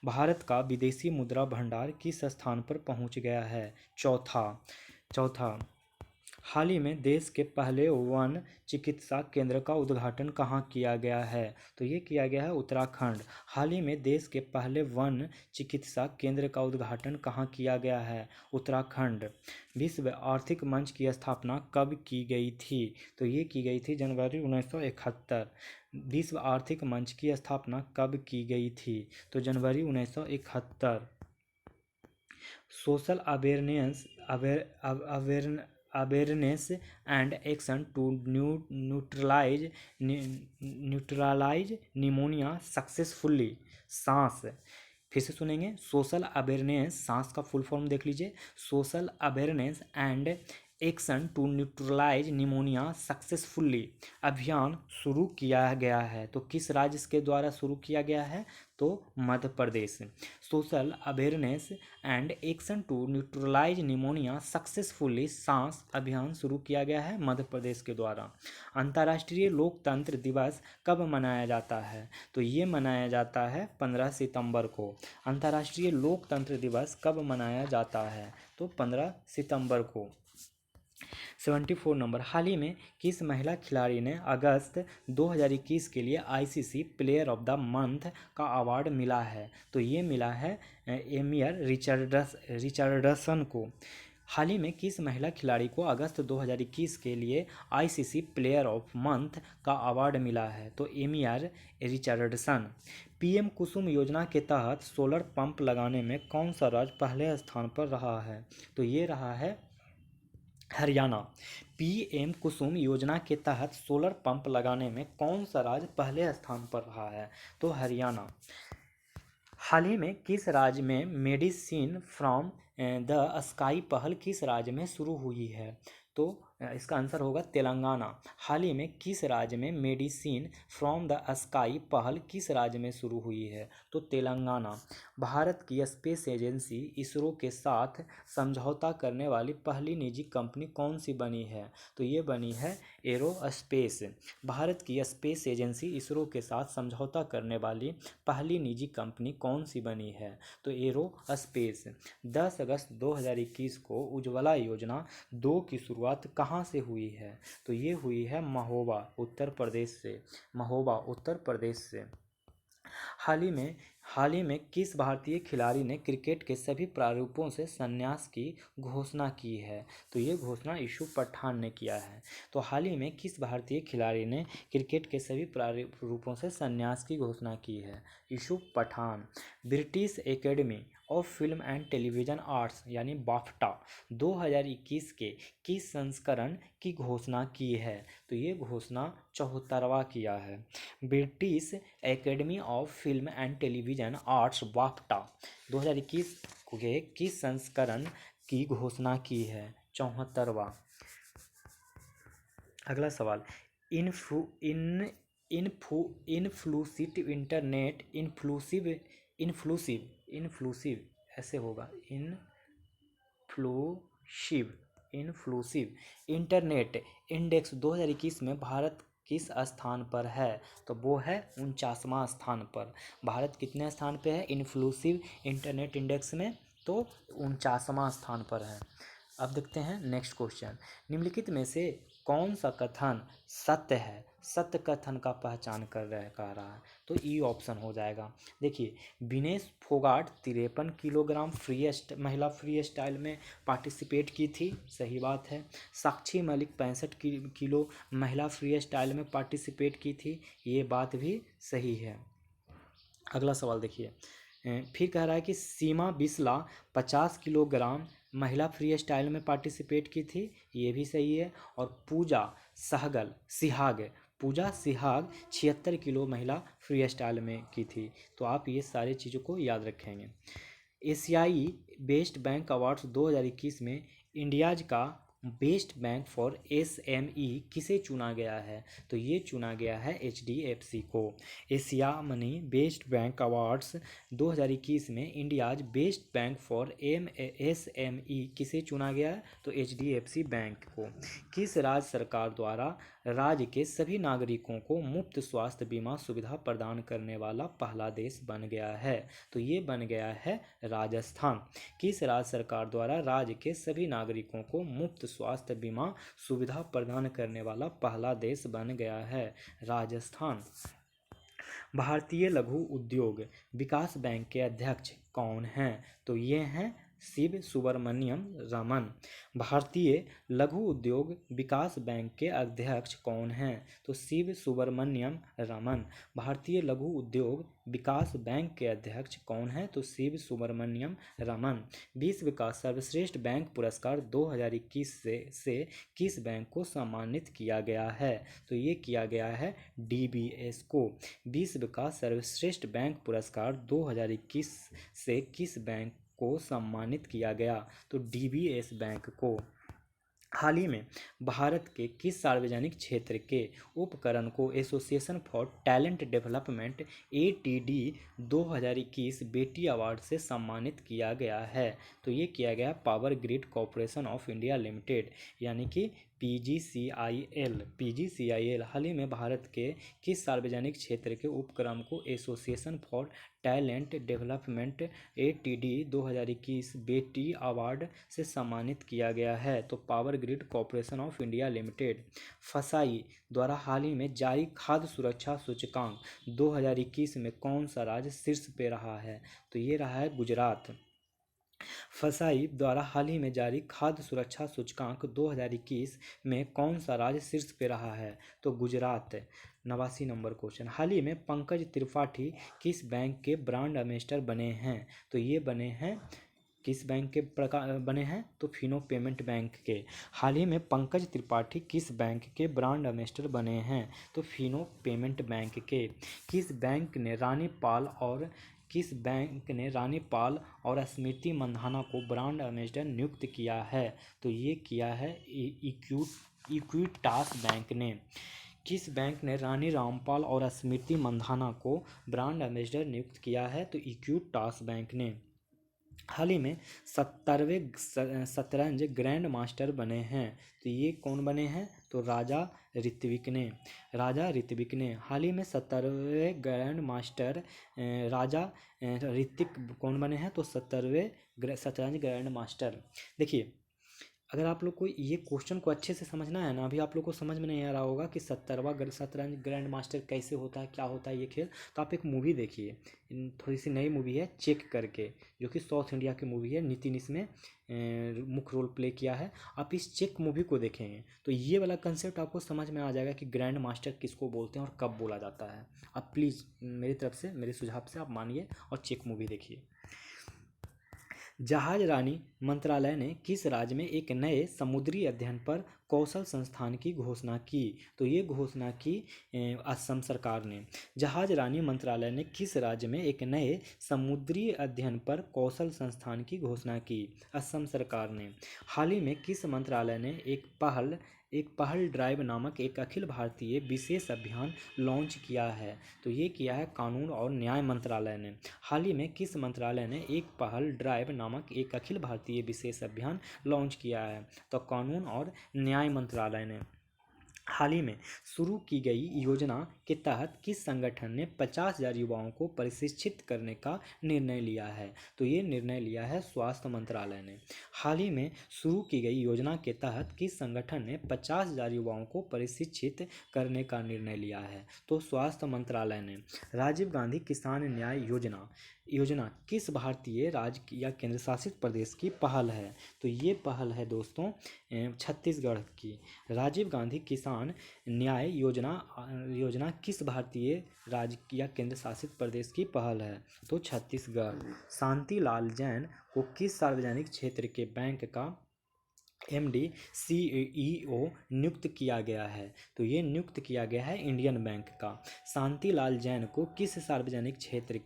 भारत का विदेशी मुद्रा भंडार किस स्थान पर पहुंच गया है? चौथा। हाल ही में देश के पहले वन चिकित्सा केंद्र का उद्घाटन कहाँ किया गया है? तो ये किया गया है उत्तराखंड। हाल ही में देश के पहले वन चिकित्सा केंद्र का उद्घाटन कहाँ किया गया है? उत्तराखंड। विश्व आर्थिक मंच की स्थापना कब की गई थी? तो ये की गई थी जनवरी 1971। विश्व आर्थिक मंच की स्थापना कब की गई थी? तो जनवरी 1971। Social awareness and action to neutralise pneumonia successfully. सांस, फिर से सुनेंगे। सोशल अवेयरनेस, सांस का फुल फॉर्म देख लीजिए। Social awareness and action to neutralise pneumonia successfully अभियान शुरू किया गया है। तो किस राज्य के द्वारा शुरू किया गया है? तो Madhya Pradesh. Social awareness and action to neutralise pneumonia successfully सांस अभियान शुरू किया गया है मध्य प्रदेश के द्वारा। अंतर्राष्ट्रीय लोकतंत्र दिवस कब मनाया जाता है? तो ये मनाया जाता है 15 सितंबर को। अंतर्राष्ट्रीय लोकतंत्र दिवस कब मनाया जाता है? तो 15 सितंबर को। 74 नंबर, हाल ही में किस महिला खिलाड़ी ने अगस्त 2021 के लिए ICC player of the month का अवार्ड मिला है? तो ये मिला है एमियर रिचर्डसन को। हाल ही में किस महिला खिलाड़ी को अगस्त 2021 के लिए आईसीसी प्लेयर ऑफ मंथ का अवार्ड मिला है? तो एमियर रिचर्डसन। पीएम कुसुम योजना के तहत सोलर पंप लगाने में कौन सा राज्य पहले स्थान पर रहा है? तो ये रहा है हरियाणा। पीएम कुसुम योजना के तहत सोलर पंप लगाने में कौन सा राज्य पहले स्थान पर रहा है? तो हरियाणा। हाल ही में किस राज्य में मेडिसिन फ्रॉम द स्काई पहल किस राज्य में शुरू हुई है? तो इसका आंसर होगा तेलंगाना। हाल ही में किस राज्य में मेडिसिन फ्रॉम द स्काई पहल किस राज्य में शुरू हुई है? तो तेलंगाना। भारत की स्पेस एजेंसी इसरो के साथ समझौता करने वाली पहली निजी कंपनी कौन सी बनी है? तो ये बनी है एरोस्पेस। भारत की स्पेस एजेंसी इसरो के साथ समझौता करने वाली पहली निजी कंपनी कौन सी बनी है? तो एरोस्पेस। 10 अगस्त 2021 को उज्ज्वला योजना 2 की शुरुआत कहाँ से हुई है? तो ये हुई है महोबा, उत्तर प्रदेश से। महोबा, उत्तर प्रदेश से। हाल ही में किस भारतीय खिलाड़ी ने क्रिकेट के सभी प्रारूपों से संन्यास की घोषणा की है? तो ये घोषणा यूसुफ पठान ने किया है। तो हाल ही में किस भारतीय खिलाड़ी ने क्रिकेट के सभी प्रारूपों से संन्यास की घोषणा की है? Yusuf Pathan. British Academy of Film and Television Arts यानी बाफ्टा 2021 के किस संस्करण की घोषणा की है? तो ये घोषणा 74वां किया है। British Academy of Film and Television arts BAFTA 2021 के किस संस्करण की घोषणा की है? 74वां। अगला सवाल, इनफ्लुसिव इंटरनेट इनफ्लूसिव ऐसे होगा, इनफ्लूसिव इंटरनेट इंडेक्स 2021 में भारत किस स्थान पर है? तो वो है 49वां स्थान पर। भारत कितने स्थान पे है इनफ्लूसिव इंटरनेट इंडेक्स में? तो 49वां स्थान पर है। अब देखते हैं नेक्स्ट क्वेश्चन। निम्नलिखित में से कौन सा कथन सत्य है? सत्य कथन का पहचान कह रहा है। तो ई ऑप्शन हो जाएगा। देखिए, विनेश फोगाट 53 किलोग्राम महिला फ्री स्टाइल में पार्टिसिपेट की थी, सही बात है। साक्षी मलिक 65 किलो महिला फ्री स्टाइल में पार्टिसिपेट की थी, ये बात भी सही है। अगला सवाल देखिए, फिर कह रहा है कि सीमा बिस्ला 50 किलोग्राम महिला फ्री स्टाइल में पार्टिसिपेट की थी, ये भी सही है। और पूजा सिहाग 76 किलो महिला फ्री स्टाइल में की थी। तो आप ये सारी चीज़ों को याद रखेंगे। एशियाई बेस्ट बैंक अवार्ड्स 2021 में इंडियाज का बेस्ट बैंक फॉर एसएमई किसे चुना गया है? तो ये चुना गया है एचडीएफसी को। Asia money best bank awards 2021 में India's best bank for SME किसे चुना गया है? तो एचडीएफसी बैंक को। किस राज्य सरकार द्वारा राज्य के सभी नागरिकों को मुफ्त स्वास्थ्य बीमा सुविधा प्रदान करने वाला पहला देश बन गया है? तो ये बन गया है राजस्थान। किस राज्य सरकार द्वारा राज्य के सभी नागरिकों को मुफ्त स्वास्थ्य बीमा सुविधा प्रदान करने वाला पहला देश बन गया है? राजस्थान। भारतीय लघु उद्योग विकास बैंक के अध्यक्ष कौन हैं? तो ये हैं शिव सुब्रमण्यम रमन। भारतीय लघु उद्योग विकास बैंक के अध्यक्ष कौन हैं? तो शिव सुब्रमण्यम रमन। भारतीय लघु उद्योग विकास बैंक के अध्यक्ष कौन हैं? तो शिव सुब्रमण्यम रमन। विश्व का सर्वश्रेष्ठ बैंक पुरस्कार 2021 से किस बैंक को सम्मानित किया गया है? तो ये किया गया है DBS को। विश्व का सर्वश्रेष्ठ बैंक पुरस्कार 2021 से किस बैंक को सम्मानित किया गया? तो DBS बैंक को। हाल ही में भारत के किस सार्वजनिक क्षेत्र के उपक्रम को association for talent development ATD 2021 बेटी अवार्ड से सम्मानित किया गया है? तो ये किया गया power grid corporation of India limited, यानी कि PGCIL। हाल ही में भारत के किस सार्वजनिक क्षेत्र के उपक्रम को association for talent development ATD 2021 बेटी अवार्ड से सम्मानित किया गया है? तो power grid corporation of India limited. फसाई द्वारा हाल ही में जारी खाद्य सुरक्षा सूचकांक 2021 में कौन सा राज्य शीर्ष पे रहा है? तो ये रहा है गुजरात। फसाई द्वारा हाल ही में जारी खाद्य सुरक्षा सूचकांक 2021 में कौन सा राज्य शीर्ष पे रहा है? तो गुजरात। 89 number question. हाल ही में पंकज त्रिपाठी किस बैंक के ब्रांड एम्बेसडर बने हैं? तो ये बने हैं किस बैंक के प्रकार बने हैं? तो फिनो पेमेंट बैंक के। हाल ही में पंकज त्रिपाठी किस बैंक के ब्रांड एम्बेसडर बने हैं? तो फिनो पेमेंट बैंक के। किस बैंक ने रानी पाल और स्मृति मंधाना को ब्रांड एम्बेसडर नियुक्त किया है? तो ये किया है इक्विटास बैंक ने। किस बैंक ने रानी रामपाल और स्मृति मंधाना को ब्रांड एम्बेसडर नियुक्त किया है? तो इक्विटास बैंक ने। हाल ही में 70वें शतरंज ग्रैंड मास्टर बने हैं, तो ये कौन बने हैं? तो राजा ऋत्विक ने। हाल ही में 70वें ग्रैंड मास्टर राजा ऋत्विक कौन बने हैं? तो 70वें शतरंज ग्रैंड मास्टर। देखिए, अगर आप लोग को ये क्वेश्चन को अच्छे से समझना है ना, अभी आप लोग को समझ में नहीं आ रहा होगा कि 70वां शतरंज ग्रैंड मास्टर कैसे होता है, क्या होता है ये खेल, तो आप एक मूवी देखिए। थोड़ी सी नई मूवी है चेक करके, जो कि साउथ इंडिया की मूवी है। नितिन इसमें मुख्य रोल प्ले किया है। आप इस चेक मूवी को देखेंगे तो ये वाला कंसेप्ट आपको समझ में आ जाएगा कि ग्रैंड मास्टर किसको बोलते हैं और कब बोला जाता है। आप प्लीज़ मेरी तरफ से, मेरे सुझाव से आप मानिए और चेक मूवी देखिए। जहाज रानी मंत्रालय ने किस राज्य में एक नए समुद्री अध्ययन पर कौशल संस्थान की घोषणा की? तो ये घोषणा की असम सरकार ने। जहाज रानी मंत्रालय ने किस राज्य में एक नए समुद्री अध्ययन पर कौशल संस्थान की घोषणा की? असम सरकार ने। हाल ही में किस मंत्रालय ने एक पहल ड्राइव नामक एक अखिल भारतीय विशेष अभियान लॉन्च किया है? तो ये किया है कानून और न्याय मंत्रालय ने। हाल ही में किस मंत्रालय ने एक पहल ड्राइव नामक एक अखिल भारतीय विशेष अभियान लॉन्च किया है? तो कानून और न्याय मंत्रालय ने। हाल ही में शुरू की गई योजना के तहत किस संगठन ने 50,000 युवाओं को प्रशिक्षित करने का निर्णय लिया है? तो ये निर्णय लिया है स्वास्थ्य मंत्रालय ने। हाल ही में शुरू की गई योजना के तहत किस संगठन ने 50,000 युवाओं को प्रशिक्षित करने का निर्णय लिया है? तो स्वास्थ्य मंत्रालय ने। राजीव गांधी किसान न्याय योजना किस भारतीय राज्य या केंद्र शासित प्रदेश की पहल है? तो ये पहल है दोस्तों छत्तीसगढ़ की। राजीव गांधी किसान न्याय योजना किस भारतीय राज्य या केंद्र शासित प्रदेश की पहल है? तो छत्तीसगढ़। शांतिलाल जैन को किस सार्वजनिक क्षेत्र के बैंक का MD CEO नियुक्त किया गया है? तो ये नियुक्त किया गया है इंडियन बैंक का। शांतिलाल जैन को किस सार्वजनिक क्षेत्र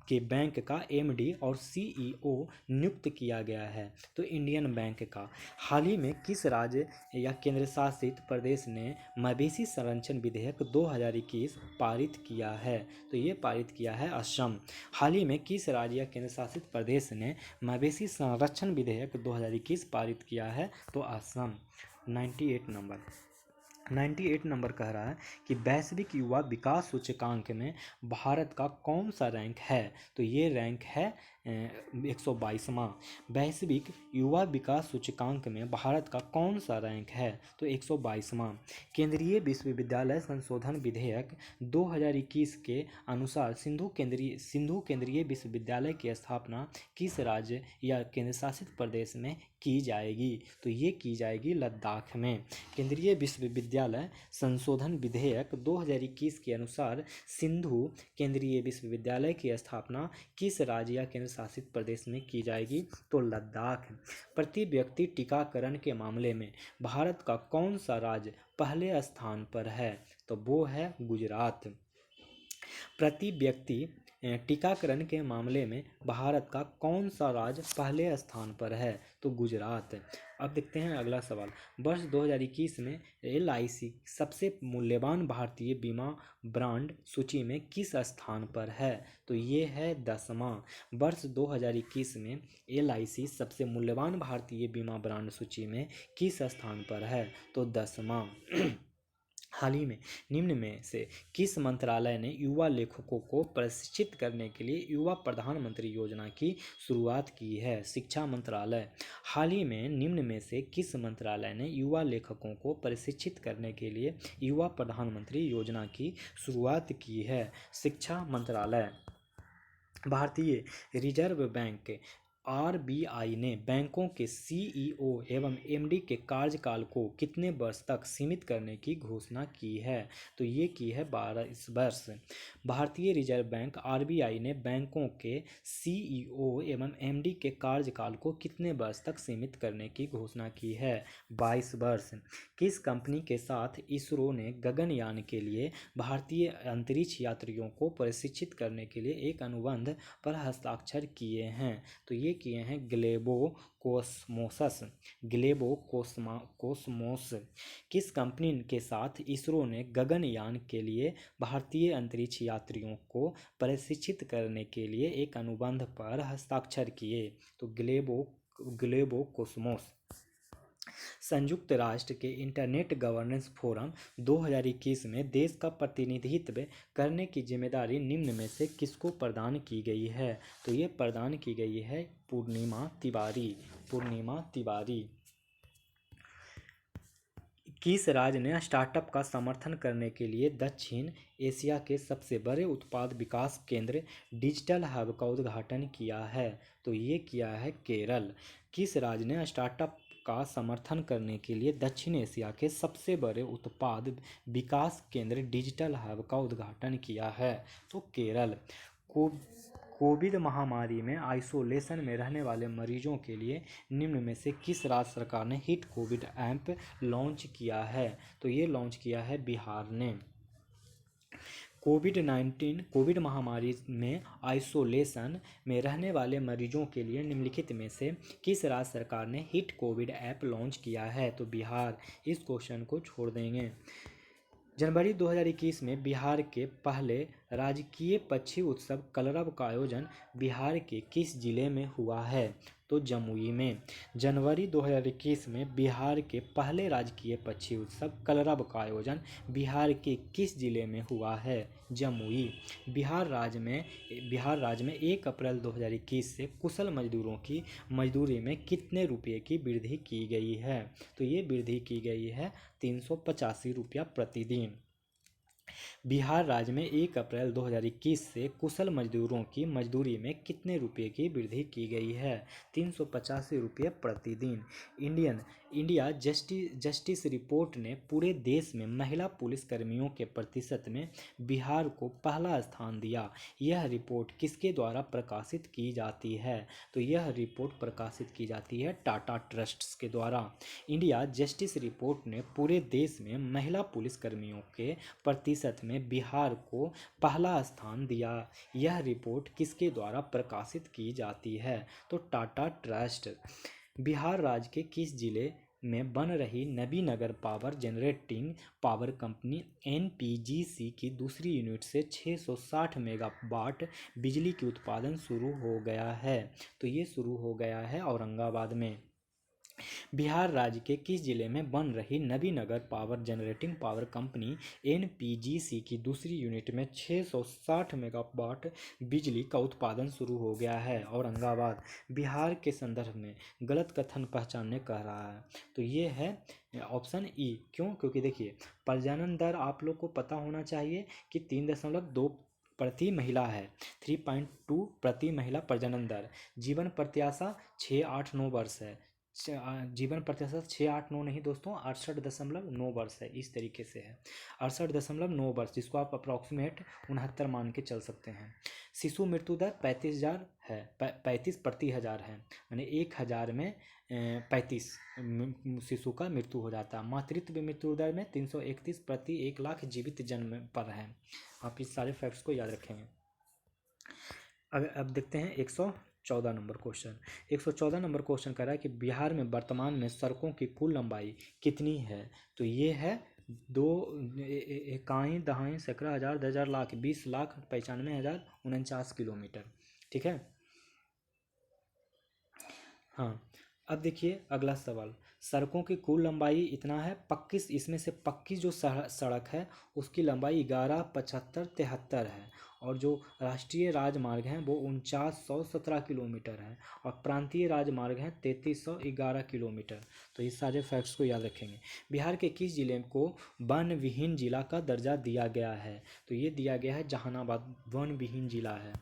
के बैंक का MD और CEO नियुक्त किया गया है? तो इंडियन बैंक का। हाल ही में किस राज्य या केंद्र शासित प्रदेश ने मवेशी संरक्षण विधेयक 2021 पारित किया है? तो ये पारित किया है असम। हाल ही में किस राज्य या केंद्र शासित प्रदेश ने मवेशी संरक्षण विधेयक 2021 पारित किया है? तो असम। 98 नंबर कह रहा है कि वैश्विक युवा विकास सूचकांक में भारत का कौन सा रैंक है? तो ये रैंक है 122वां। वैश्विक युवा विकास सूचकांक में भारत का कौन सा रैंक है? तो 122वां। केंद्रीय विश्वविद्यालय संशोधन विधेयक 2021 के अनुसार सिंधु केंद्रीय विश्वविद्यालय की स्थापना किस राज्य या केंद्र शासित प्रदेश में की जाएगी? तो ये की जाएगी लद्दाख में। केंद्रीय विश्वविद्यालय संशोधन विधेयक 2021 के अनुसार सिंधु केंद्रीय विश्वविद्यालय की स्थापना किस राज्य या केंद्र शासित प्रदेश में की जाएगी? तो लद्दाख। प्रति व्यक्ति टीकाकरण के मामले में भारत का कौन सा राज्य पहले स्थान पर है? तो वो है गुजरात। प्रति व्यक्ति टीकाकरण के मामले में भारत का कौन सा राज्य पहले स्थान पर है? तो गुजरात। अब देखते हैं अगला सवाल। वर्ष 2021 में LIC सबसे मूल्यवान भारतीय बीमा ब्रांड सूची में किस स्थान पर है? तो ये है 10वां। वर्ष 2021 में LIC सबसे मूल्यवान भारतीय बीमा ब्रांड सूची में किस स्थान पर है? तो 10वां। हाल ही में निम्न में से किस मंत्रालय ने युवा लेखकों को प्रशिक्षित करने के लिए युवा प्रधानमंत्री योजना की शुरुआत की है? शिक्षा मंत्रालय। हाल ही में निम्न में से किस मंत्रालय ने युवा लेखकों को प्रशिक्षित करने के लिए युवा प्रधानमंत्री योजना की शुरुआत की है? शिक्षा मंत्रालय। भारतीय रिजर्व बैंक RBI ने बैंकों के CEO एवं MD के कार्यकाल को कितने वर्ष तक सीमित करने की घोषणा की है? तो ये की है 22 वर्ष। भारतीय रिजर्व बैंक RBI ने बैंकों के CEO एवं MD के कार्यकाल को कितने वर्ष तक सीमित करने की घोषणा की है? 22 वर्ष। किस कंपनी के साथ इसरो ने गगनयान के लिए भारतीय अंतरिक्ष यात्रियों को प्रशिक्षित करने के लिए एक अनुबंध पर हस्ताक्षर किए हैं? तो ये किए हैं ग्लेबोकोस्मोस। किस कंपनी के साथ इसरो ने गगनयान के लिए भारतीय अंतरिक्ष यात्रियों को प्रशिक्षित करने के लिए एक अनुबंध पर हस्ताक्षर किए? तो ग्लेबोकोस्मोस। संयुक्त राष्ट्र के इंटरनेट गवर्नेंस फोरम 2021 में देश का प्रतिनिधित्व करने की जिम्मेदारी निम्न में से किसको प्रदान की गई है? तो ये प्रदान की गई है पूर्णिमा तिवारी। किस राज्य ने स्टार्टअप का समर्थन करने के लिए दक्षिण एशिया के सबसे बड़े उत्पाद विकास केंद्र डिजिटल हब का उद्घाटन किया है? तो ये किया है केरल। किस राज्य ने स्टार्टअप का समर्थन करने के लिए दक्षिण एशिया के सबसे बड़े उत्पाद विकास केंद्र डिजिटल हब का उद्घाटन किया है? तो केरल। कोविड महामारी में आइसोलेशन में रहने वाले मरीजों के लिए निम्न में से किस राज्य सरकार ने हिट कोविड ऐप लॉन्च किया है? तो ये लॉन्च किया है बिहार ने। कोविड महामारी में आइसोलेशन में रहने वाले मरीजों के लिए निम्नलिखित में से किस राज्य सरकार ने हिट कोविड ऐप लॉन्च किया है? तो बिहार। इस क्वेश्चन को छोड़ देंगे। जनवरी 2021 में बिहार के पहले राजकीय पक्षी उत्सव कलरव का आयोजन बिहार के किस जिले में हुआ है? तो जमुई में। जनवरी 2021 में बिहार के पहले राजकीय पक्षी उत्सव कलरव का आयोजन बिहार के किस जिले में हुआ है? जमुई। बिहार राज्य में 1 अप्रैल 2021 से कुशल मजदूरों की मजदूरी में कितने रुपये की वृद्धि की गई है? तो ये वृद्धि की गई है 385 रुपया प्रतिदिन। बिहार राज्य में 1 अप्रैल 2021 से कुशल मजदूरों की मजदूरी में कितने रुपये की वृद्धि की गई है? 385 रुपये प्रतिदिन। इंडिया जस्टिस रिपोर्ट ने पूरे देश में महिला पुलिसकर्मियों के प्रतिशत में बिहार को पहला स्थान दिया। यह रिपोर्ट किसके द्वारा प्रकाशित की जाती है? तो यह रिपोर्ट प्रकाशित की जाती है टाटा ट्रस्ट्स के द्वारा। इंडिया जस्टिस रिपोर्ट ने पूरे देश में महिला पुलिसकर्मियों के प्रतिशत में बिहार को पहला स्थान दिया। यह रिपोर्ट किसके द्वारा प्रकाशित की जाती है? तो टाटा ट्रस्ट। बिहार राज्य के किस जिले में बन रही Nabinagar power generating power company NPGC की दूसरी यूनिट से 660 मेगावाट बिजली की उत्पादन शुरू हो गया है? तो ये शुरू हो गया है औरंगाबाद में। बिहार राज्य के किस जिले में बन रही Nabinagar power generating power company NPGC की दूसरी यूनिट में 660 मेगावाट बिजली का उत्पादन शुरू हो गया है? औरंगाबाद। बिहार के संदर्भ में गलत कथन पहचानने कह रहा है, तो ये है ऑप्शन ई। क्यों? क्योंकि देखिए, प्रजनन दर आप लोग को पता होना चाहिए कि 3.2 प्रति महिला है। 3.2 प्रति महिला प्रजनन दर। जीवन प्रत्याशा 689 वर्ष है। जीवन प्रत्याशा 689 नहीं दोस्तों, 68.9 वर्ष है। इस तरीके से है 68.9 वर्ष, जिसको आप अप्रॉक्सीमेट 69 मान के चल सकते हैं। शिशु मृत्यु दर 35,000 है, 35 प्रति हजार है, यानी 1,000 में 35 शिशु का मृत्यु हो जाता है। मातृत्व मृत्यु दर में 331 प्रति 1,00,000 जीवित जन्म पर है। आप इस सारे फैक्ट्स को याद रखेंगे। अब देखते हैं 114 नंबर क्वेश्चन। 114 नंबर क्वेश्चन कह रहा है कि बिहार में वर्तमान में सड़कों की कुल लंबाई कितनी है? तो ये है 2 इकाई दहाई सैकड़ा हज़ार 10,000 लाख 20,95,049 किलोमीटर। ठीक है। हाँ, अब देखिए अगला सवाल। सड़कों की कुल लंबाई इतना है, पक्की इसमें से पक्की जो सड़क है उसकी लंबाई 11,75,73 है, और जो राष्ट्रीय राजमार्ग हैं वो 49,117 किलोमीटर है, और प्रांतीय राजमार्ग हैं 3,311 किलोमीटर। तो इस सारे फैक्ट्स को याद रखेंगे। बिहार के किस जिले को वन विहीन जिला का दर्जा दिया गया है? तो ये दिया गया है जहानाबाद, वन विहीन जिला है।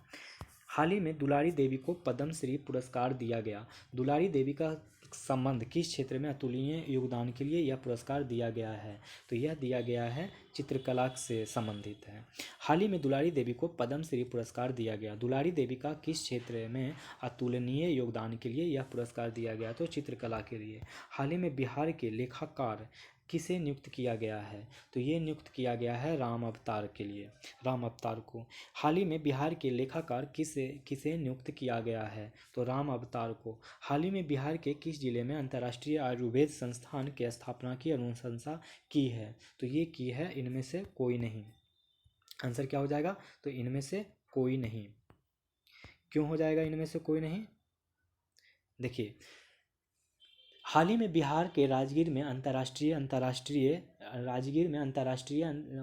हाल ही में दुलारी देवी को पद्मश्री पुरस्कार दिया गया। दुलारी देवी का संबंध किस क्षेत्र में अतुलनीय योगदान के लिए यह पुरस्कार दिया गया है? तो यह दिया गया है चित्रकला से संबंधित है। हाल ही में दुलारी देवी को पद्मश्री पुरस्कार दिया गया। दुलारी देवी का किस क्षेत्र में अतुलनीय योगदान के लिए यह पुरस्कार दिया गया? तो चित्रकला के लिए। हाल ही में बिहार के लेखाकार किसे नियुक्त किया गया है? तो ये नियुक्त किया गया है राम अवतार के लिए, राम अवतार को। हाल ही में बिहार के लेखाकार किसे किसे नियुक्त किया गया है? तो राम अवतार को। हाल ही में बिहार के किस जिले में अंतर्राष्ट्रीय आयुर्वेद संस्थान की स्थापना की अनुशंसा की है? तो ये की है इनमें से कोई नहीं। आंसर क्या हो जाएगा? तो इनमें से कोई नहीं। क्यों हो जाएगा इनमें से कोई नहीं? देखिए, हाल ही में बिहार के राजगीर में अंतर्राष्ट्रीय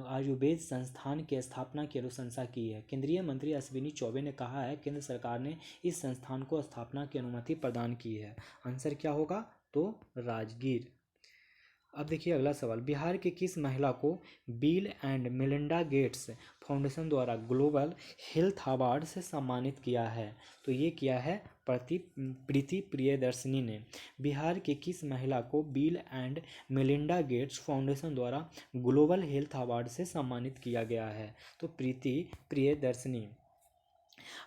आयुर्वेद संस्थान की स्थापना की अनुशंसा की है। केंद्रीय मंत्री अश्विनी चौबे ने कहा है केंद्र सरकार ने इस संस्थान को स्थापना की अनुमति प्रदान की है। आंसर क्या होगा? तो राजगीर। अब देखिए अगला सवाल। बिहार के किस महिला को bill and Melinda Gates foundation द्वारा ग्लोबल हेल्थ अवार्ड से सम्मानित किया है? तो ये किया है प्रीति प्रियदर्शनी ने। बिहार के किस महिला को bill and Melinda Gates foundation द्वारा ग्लोबल हेल्थ अवार्ड से सम्मानित किया गया है? तो प्रीति प्रियदर्शनी।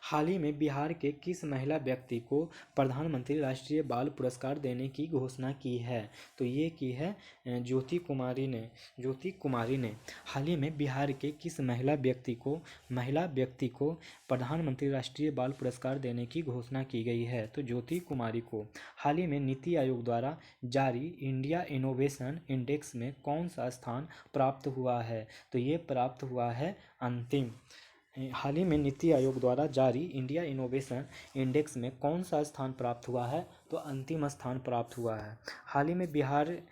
हाल ही में बिहार के किस महिला व्यक्ति को प्रधानमंत्री राष्ट्रीय बाल पुरस्कार देने की घोषणा की है? तो ये की है ज्योति कुमारी ने। ज्योति कुमारी ने। हाल ही में बिहार के किस महिला व्यक्ति को प्रधानमंत्री राष्ट्रीय बाल पुरस्कार देने की घोषणा की गई है? तो ज्योति कुमारी को। हाल ही में नीति आयोग द्वारा जारी इंडिया इनोवेशन इंडेक्स में कौन सा स्थान प्राप्त हुआ है? तो ये प्राप्त हुआ है अंतिम। हाल ही में नीति आयोग द्वारा जारी इंडिया इनोवेशन इंडेक्स में कौन सा स्थान प्राप्त हुआ है? तो अंतिम स्थान प्राप्त हुआ है। हाल ही में बिहार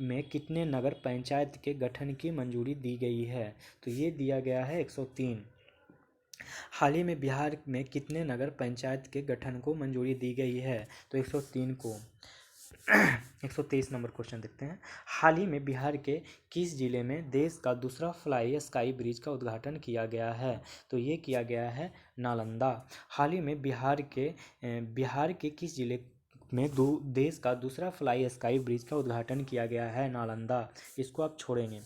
में कितने नगर पंचायत के गठन की मंजूरी दी गई है? तो ये दिया गया है 103। हाल ही में बिहार में कितने नगर पंचायत के गठन को मंजूरी दी गई है? तो 103 को। 123 नंबर क्वेश्चन देखते हैं। हाल ही में बिहार के किस जिले में देश का दूसरा फ्लाई स्काई ब्रिज का उद्घाटन किया गया है? तो ये किया गया है नालंदा। हाल ही में बिहार के किस जिले में देश का दूसरा फ्लाई स्काई ब्रिज का उद्घाटन किया गया है? नालंदा। इसको आप छोड़ेंगे।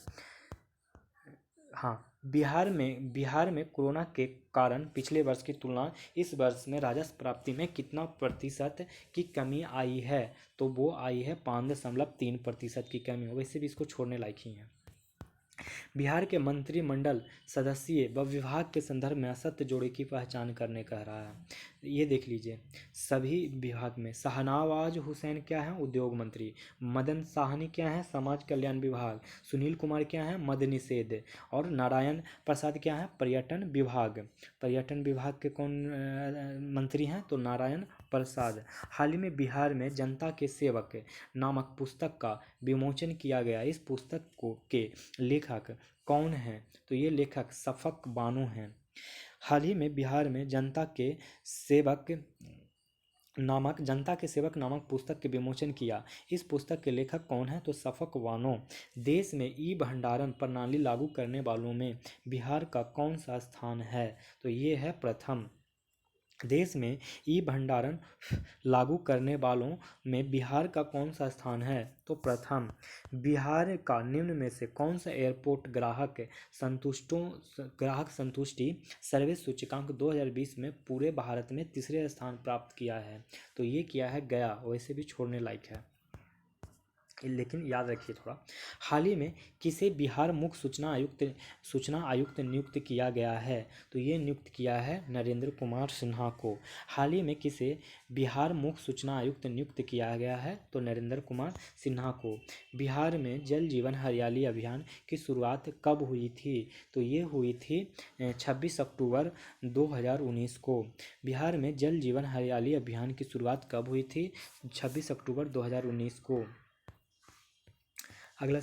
हाँ, बिहार में कोरोना के कारण पिछले वर्ष की तुलना इस वर्ष में राजस्व प्राप्ति में कितना प्रतिशत की कमी आई है? तो वो आई है 5.3% की कमी। वैसे भी इसको छोड़ने लायक ही है। बिहार के मंत्रिमंडल सदस्य व विभाग के संदर्भ में असत्य जोड़े की पहचान करने कह रहा है। ये देख लीजिए, सभी विभाग में शाहनवाज हुसैन क्या है? उद्योग मंत्री। मदन साहनी क्या है? समाज कल्याण विभाग। सुनील कुमार क्या है? मद्य निषेध। और नारायण प्रसाद क्या है? पर्यटन विभाग। पर्यटन विभाग के कौन मंत्री हैं? तो नारायण प्रसाद। हाल ही में बिहार में जनता के सेवक नामक पुस्तक का विमोचन किया गया। इस पुस्तक के लेखक कौन हैं? तो ये लेखक शफक बानो हैं। हाल ही में बिहार में जनता के सेवक नामक पुस्तक के विमोचन किया। इस पुस्तक के लेखक कौन है? तो शफक वानो। देश में ई भंडारण प्रणाली लागू करने वालों में बिहार का कौन सा स्थान है? तो ये है प्रथम। देश में ई भंडारण लागू करने वालों में बिहार का कौन सा स्थान है? तो प्रथम। बिहार का निम्न में से कौन सा एयरपोर्ट ग्राहक संतुष्टि सर्विस सूचकांक 2020 में पूरे भारत में तीसरे स्थान प्राप्त किया है? तो ये किया है गया। वैसे भी छोड़ने लायक है, लेकिन याद रखिए थोड़ा। हाल ही में किसे बिहार मुख्य सूचना आयुक्त नियुक्त किया गया है? तो ये नियुक्त किया है नरेंद्र कुमार सिन्हा को। हाल ही में किसे बिहार मुख्य सूचना आयुक्त नियुक्त किया गया है? तो नरेंद्र कुमार सिन्हा को। बिहार में जल जीवन हरियाली अभियान की शुरुआत कब हुई थी? तो ये हुई थी 26 अक्टूबर 2019 को। बिहार में जल जीवन हरियाली अभियान की शुरुआत कब हुई थी? 26 अक्टूबर 2019 को। अगला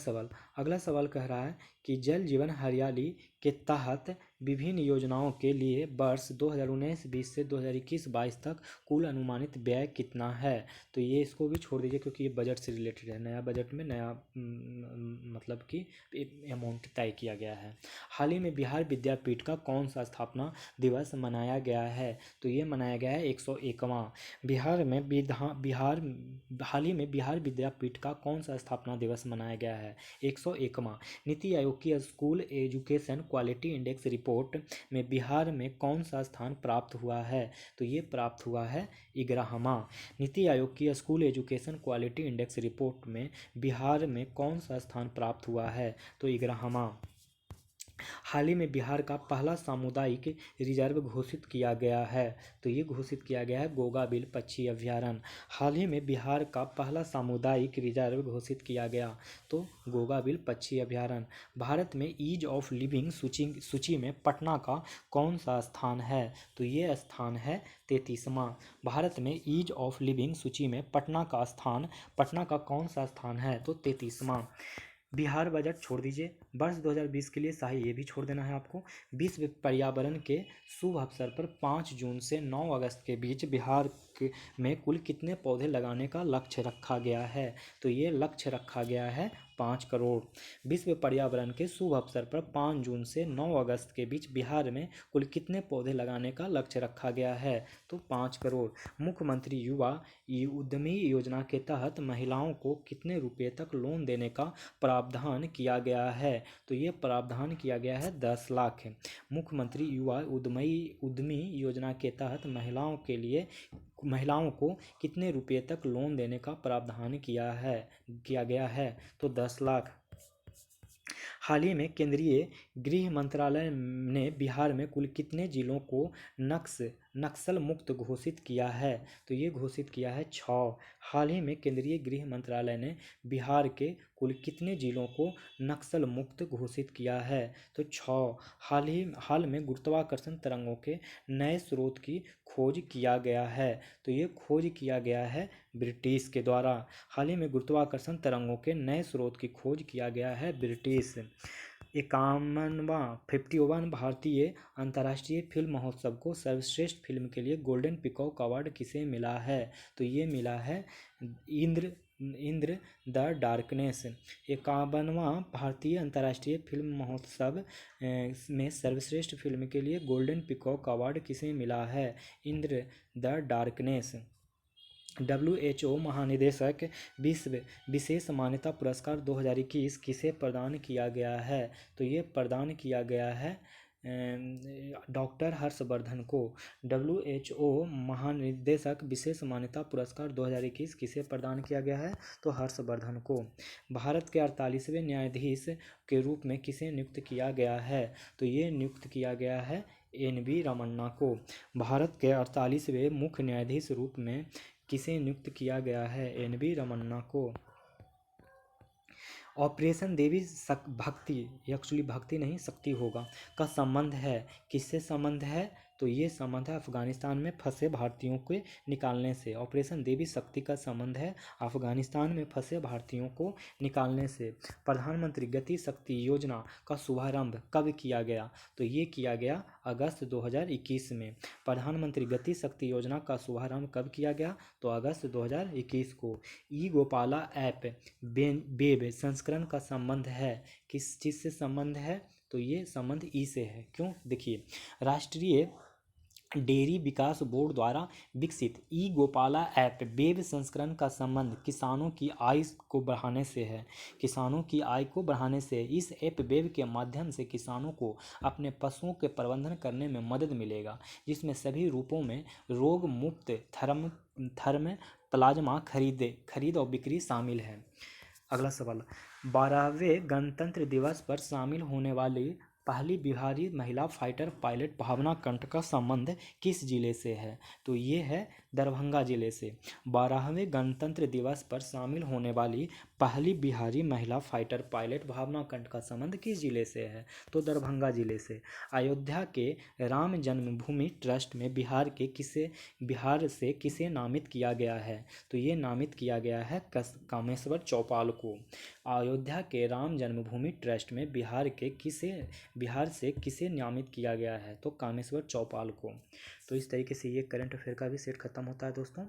सवाल कह रहा है कि जल जीवन हरियाली के तहत विभिन्न योजनाओं के लिए वर्ष 2019-20 से 2021-22 तक कुल अनुमानित व्यय कितना है? तो ये इसको भी छोड़ दीजिए क्योंकि ये बजट से रिलेटेड है। नया बजट में नया मतलब कि अमाउंट तय किया गया है। हाल ही में बिहार विद्यापीठ का कौन सा स्थापना दिवस मनाया गया है? तो ये मनाया गया है 101वां। हाल ही में बिहार विद्यापीठ का कौन सा स्थापना दिवस मनाया गया है? 101वां। नीति आयोग की school education quality index report में बिहार में कौन सा स्थान प्राप्त हुआ है? तो ये प्राप्त हुआ है 11वां। नीति आयोग की school education quality index report में बिहार में कौन सा स्थान प्राप्त हुआ है? तो 11वां। हाल ही में बिहार का पहला सामुदायिक रिजर्व घोषित किया गया है। तो ये घोषित किया गया है गोगाबिल पक्षी अभयारण्य। हाल ही में बिहार का पहला सामुदायिक रिजर्व घोषित किया गया तो गोगाबिल पक्षी अभयारण्य। भारत में ईज ऑफ लिविंग सूची में पटना का कौन सा स्थान है? तो ये स्थान है 33वां। भारत में ईज ऑफ लिविंग सूची में पटना का कौन सा स्थान है? तो 33वां। बिहार बजट छोड़ दीजिए, वर्ष 2020 के लिए सही ये भी छोड़ देना है आपको। विश्व पर्यावरण के शुभ अवसर पर 5 जून से 9 अगस्त के बीच बिहार में कुल कितने पौधे लगाने का लक्ष्य रखा गया है? तो ये लक्ष्य रखा गया है 5 करोड़। विश्व पर्यावरण के शुभ अवसर पर 5 जून से 9 अगस्त के बीच बिहार में कुल कितने पौधे लगाने का लक्ष्य रखा गया है? तो 5 करोड़। मुख्यमंत्री युवा उद्यमी योजना के तहत महिलाओं को कितने रुपए तक लोन देने का प्रावधान किया गया है? तो ये प्रावधान किया गया है 10 लाख। मुख्यमंत्री युवा उद्यमी योजना के तहत महिलाओं को कितने रुपए तक लोन देने का प्रावधान किया गया है? तो 10 लाख। हाल ही में केंद्रीय गृह मंत्रालय ने बिहार में कुल कितने जिलों को नक्सल मुक्त घोषित किया है? तो ये घोषित किया है 6। हाल ही में केंद्रीय गृह मंत्रालय ने बिहार के कुल कितने जिलों को नक्सल मुक्त घोषित किया है? तो 6। हाल में गुरुत्वाकर्षण तरंगों के नए स्रोत की खोज किया गया है। तो ये खोज किया गया है ब्रिटिश के द्वारा। हाल ही में गुरुत्वाकर्षण तरंगों के नए स्रोत की खोज किया गया है ब्रिटिश। 51वां भारतीय अंतर्राष्ट्रीय फिल्म महोत्सव को सर्वश्रेष्ठ फिल्म के लिए गोल्डन पीकॉक अवार्ड किसे मिला है? तो ये मिला है इंद्र द डार्कनेस। 51वां भारतीय अंतर्राष्ट्रीय फिल्म महोत्सव में सर्वश्रेष्ठ फिल्म के लिए गोल्डन पीकॉक अवार्ड किसे मिला है? Indra the darkness. WHO महानिदेशक विश्व विशेष मान्यता पुरस्कार 2021 किसे प्रदान किया गया है? तो ये प्रदान किया गया है डॉक्टर हर्षवर्धन को। WHO महानिदेशक विशेष मान्यता पुरस्कार 2021 किसे प्रदान किया गया है? तो हर्षवर्धन को। भारत के 48वें न्यायाधीश के रूप में किसे नियुक्त किया गया है? तो ये नियुक्त किया गया है NV रमन्ना को। भारत के 48वें मुख्य न्यायाधीश रूप में किसे नियुक्त किया गया है? NV रमन्ना को। ऑपरेशन देवी भक्ति, एक्चुअली भक्ति नहीं शक्ति होगा, का संबंध है, किससे संबंध है? तो ये संबंध है अफगानिस्तान में फंसे भारतीयों को निकालने से। ऑपरेशन देवी शक्ति का संबंध है अफगानिस्तान में फंसे भारतीयों को निकालने से। प्रधानमंत्री गति शक्ति योजना का शुभारंभ कब किया गया? तो ये किया गया अगस्त 2021 में। प्रधानमंत्री गति शक्ति योजना का शुभारंभ कब किया गया? तो अगस्त 2021 को। ई गोपाला ऐप वेब संस्करण का संबंध है, किस चीज़ से संबंध है? तो ये संबंध ई से है। क्यों? देखिए, राष्ट्रीय डेयरी विकास बोर्ड द्वारा विकसित ई गोपाला ऐप वेब संस्करण का संबंध किसानों की आय को बढ़ाने से है। किसानों की आय को बढ़ाने से इस ऐप वेब के माध्यम से किसानों को अपने पशुओं के प्रबंधन करने में मदद मिलेगा, जिसमें सभी रूपों में रोग मुक्त थर्म प्लाज्मा खरीद और बिक्री शामिल है। अगला सवाल, 12वें गणतंत्र दिवस पर शामिल होने वाली पहली बिहारी महिला फाइटर पायलट भावना कंठ का संबंध किस जिले से है? तो ये है दरभंगा जिले से। 12वें गणतंत्र दिवस पर शामिल होने वाली पहली बिहारी महिला फाइटर पायलट भावना कंठ का संबंध किस जिले से है? तो दरभंगा जिले से। अयोध्या के राम जन्मभूमि ट्रस्ट में बिहार से किसे नामित किया गया है? तो ये नामित किया गया है कामेश्वर चौपाल को। अयोध्या के राम जन्मभूमि ट्रस्ट में बिहार से किसे नामित किया गया है? तो कामेश्वर चौपाल को। तो इस तरीके से ये करंट अफेयर का भी सेट खत्म होता है दोस्तों।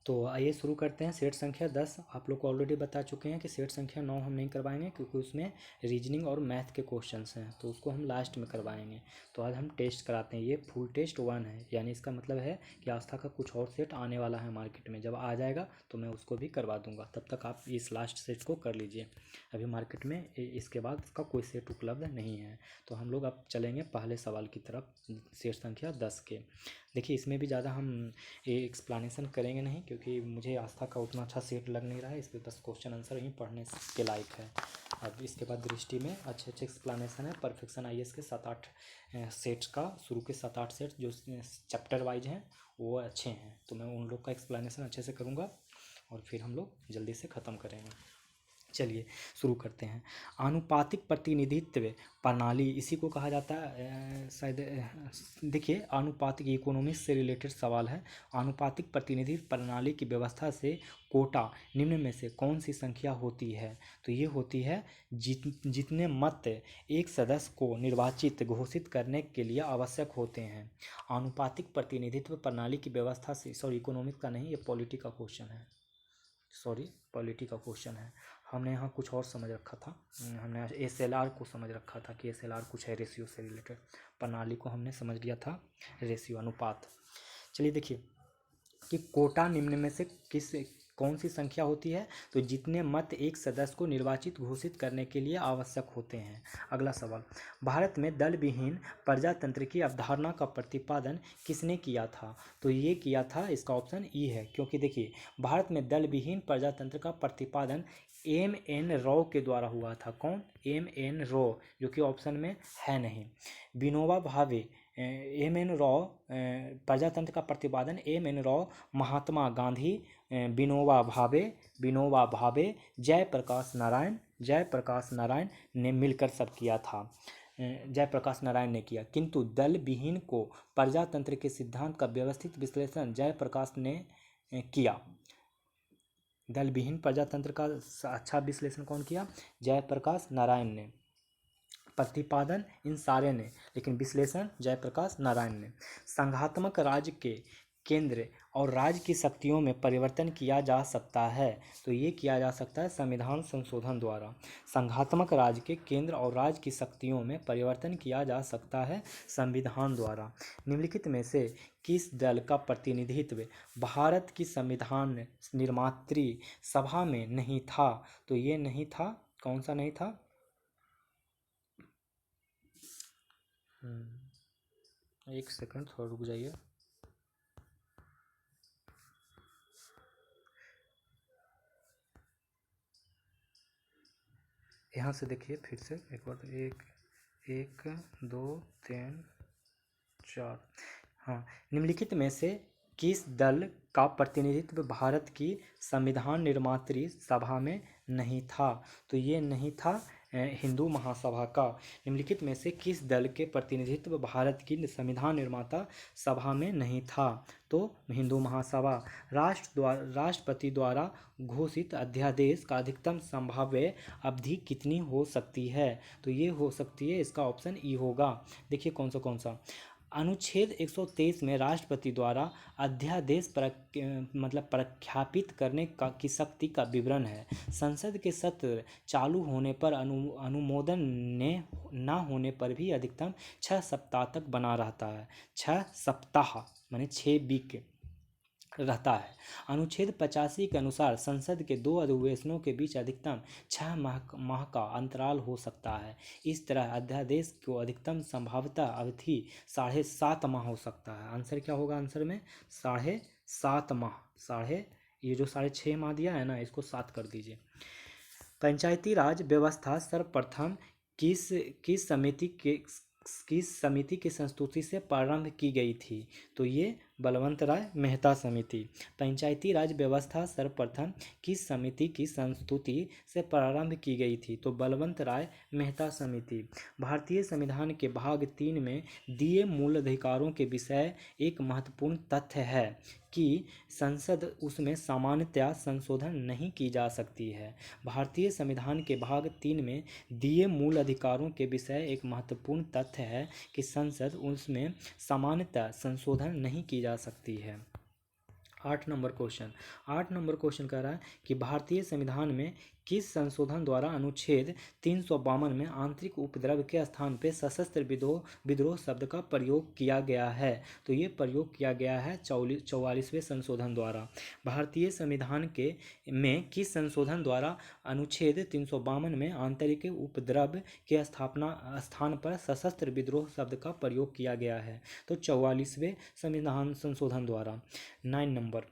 तो आइए शुरू करते हैं। सेट संख्या 10 आप लोग को ऑलरेडी बता चुके हैं कि सेट संख्या 9 हम नहीं करवाएंगे, क्योंकि उसमें रीजनिंग और मैथ के क्वेश्चंस हैं, तो उसको हम लास्ट में करवाएंगे। तो आज हम टेस्ट कराते हैं। ये फुल टेस्ट 1 है, यानी इसका मतलब है कि आस्था का कुछ और सेट आने वाला है मार्केट में। जब आ जाएगा तो मैं उसको भी करवा दूंगा, तब तक आप इस लास्ट सेट को कर लीजिए। अभी मार्केट में इसके बाद इसका कोई सेट उपलब्ध नहीं है। तो हम लोग अब चलेंगे पहले सवाल की तरफ, सेट संख्या 10 के। देखिए, इसमें भी ज़्यादा हम एक्सप्लेनेशन करेंगे नहीं, क्योंकि मुझे आस्था का उतना अच्छा सेट लग नहीं रहा है। इसलिए 10 क्वेश्चन आंसर ही पढ़ने के लायक है। अब इसके बाद दृष्टि में अच्छे एक्सप्लेनेशन है। परफेक्शन आईएएस के 7-8 सेट्स का, शुरू के 7-8 सेट्स जो चैप्टर वाइज हैं वो अच्छे हैं, तो मैं उन लोग का एक्सप्लेनेशन अच्छे से करूँगा और फिर हम लोग जल्दी से ख़त्म करेंगे। चलिए शुरू करते हैं। आनुपातिक प्रतिनिधित्व प्रणाली इसी को कहा जाता है शायद। देखिए, आनुपातिक इकोनॉमिक्स से रिलेटेड सवाल है। आनुपातिक प्रतिनिधित्व प्रणाली की व्यवस्था से कोटा निम्न में से कौन सी संख्या होती है? तो ये होती है जितने मत एक सदस्य को निर्वाचित घोषित करने के लिए आवश्यक होते हैं। आनुपातिक प्रतिनिधित्व प्रणाली की व्यवस्था से, सॉरी इकोनॉमिक्स का नहीं, ये पॉलिटी का क्वेश्चन है, पॉलिटी का क्वेश्चन है। हमने यहाँ कुछ और समझ रखा था, हमने एसएलआर को समझ रखा था कि एसएलआर कुछ है रेशियो से रिलेटेड। प्रणाली को हमने समझ लिया था रेशियो, अनुपात। चलिए देखिए कि कोटा निम्न में से कौन सी संख्या होती है? तो जितने मत एक सदस्य को निर्वाचित घोषित करने के लिए आवश्यक होते हैं। अगला सवाल, भारत में दल विहीन प्रजातंत्र की अवधारणा का प्रतिपादन किसने किया था? तो ये किया था, इसका ऑप्शन ई है, क्योंकि देखिए भारत में दल विहीन प्रजातंत्र का प्रतिपादन M.N. रॉ के द्वारा हुआ था। कौन? M.N. रॉ, जो कि ऑप्शन में है नहीं। विनोबा भावे, M.N. रॉ प्रजातंत्र का प्रतिपादन M.N. रॉ, महात्मा गांधी, विनोबा भावे, जयप्रकाश नारायण ने मिलकर सब किया था। जयप्रकाश नारायण ने किया, किंतु दल विहीन को प्रजातंत्र के सिद्धांत का व्यवस्थित विश्लेषण जयप्रकाश ने किया। दल विहीन प्रजातंत्र का अच्छा विश्लेषण कौन किया? जयप्रकाश नारायण ने। प्रतिपादन इन सारे ने, लेकिन विश्लेषण जयप्रकाश नारायण ने। संघात्मक राज्य के केंद्र और राज्य की शक्तियों में परिवर्तन किया जा सकता है। तो ये किया जा सकता है संविधान संशोधन द्वारा। संघात्मक राज्य के केंद्र और राज्य की शक्तियों में परिवर्तन किया जा सकता है संविधान द्वारा। निम्नलिखित में से किस दल का प्रतिनिधित्व भारत की संविधान निर्मात्री सभा में नहीं था? तो ये नहीं था, कौन सा नहीं था? एक सेकंड थोड़ा रुक जाइए। यहाँ से देखिए फिर से एक बार, 1 2 3 4। हाँ, निम्नलिखित में से किस दल का प्रतिनिधित्व भारत की संविधान निर्मात्री सभा में नहीं था? तो ये नहीं था हिंदू महासभा का निम्नलिखित में से किस दल के प्रतिनिधित्व भारत की संविधान निर्माता सभा में नहीं था? तो हिंदू महासभा। राष्ट्रपति द्वारा घोषित अध्यादेश का अधिकतम संभाव्य अवधि कितनी हो सकती है? तो ये हो सकती है, इसका ऑप्शन ई होगा। देखिए कौन सा अनुच्छेद 123 में राष्ट्रपति द्वारा अध्यादेश प्रख्यापित करने की शक्ति का विवरण है। संसद के सत्र चालू होने पर अनुमोदन न होने पर भी अधिकतम 6 सप्ताह तक बना रहता है। 6 सप्ताह माने 6 वीक रहता है। अनुच्छेद 85 के अनुसार संसद के 2 अधिवेशनों के बीच अधिकतम 6 माह का अंतराल हो सकता है। इस तरह अध्यादेश को अधिकतम संभाव्यता अवधि 7.5 माह हो सकता है। आंसर क्या होगा? आंसर में 7.5 माह। ये जो 6.5 माह दिया है ना, इसको 7 कर दीजिए। पंचायती राज व्यवस्था सर्वप्रथम किस समिति की संस्तुति से प्रारंभ की गई थी? तो ये बलवंत राय मेहता समिति। पंचायती राज व्यवस्था सर्वप्रथम किस समिति की संस्तुति से प्रारंभ की गई थी? तो बलवंत राय मेहता समिति। भारतीय संविधान के भाग 3 में दिए मूल अधिकारों के विषय एक महत्वपूर्ण तथ्य है कि संसद उसमें सामान्यतया संशोधन नहीं की जा सकती है। भारतीय संविधान के भाग 3 में दिए मूल अधिकारों के विषय एक महत्वपूर्ण तथ्य है कि संसद उसमें सामान्यतः संशोधन नहीं की जा सकती है। 8 नंबर क्वेश्चन कह रहा है कि भारतीय संविधान में किस संशोधन द्वारा अनुच्छेद 352 में आंतरिक उपद्रव के स्थान पर सशस्त्र विद्रोह शब्द का प्रयोग किया गया है? तो ये प्रयोग किया गया है 44वें संशोधन द्वारा। भारतीय संविधान में किस संशोधन द्वारा अनुच्छेद 352 में आंतरिक उपद्रव के स्थान पर सशस्त्र विद्रोह शब्द का प्रयोग किया गया है? तो 44वें संविधान संशोधन द्वारा। 9 नंबर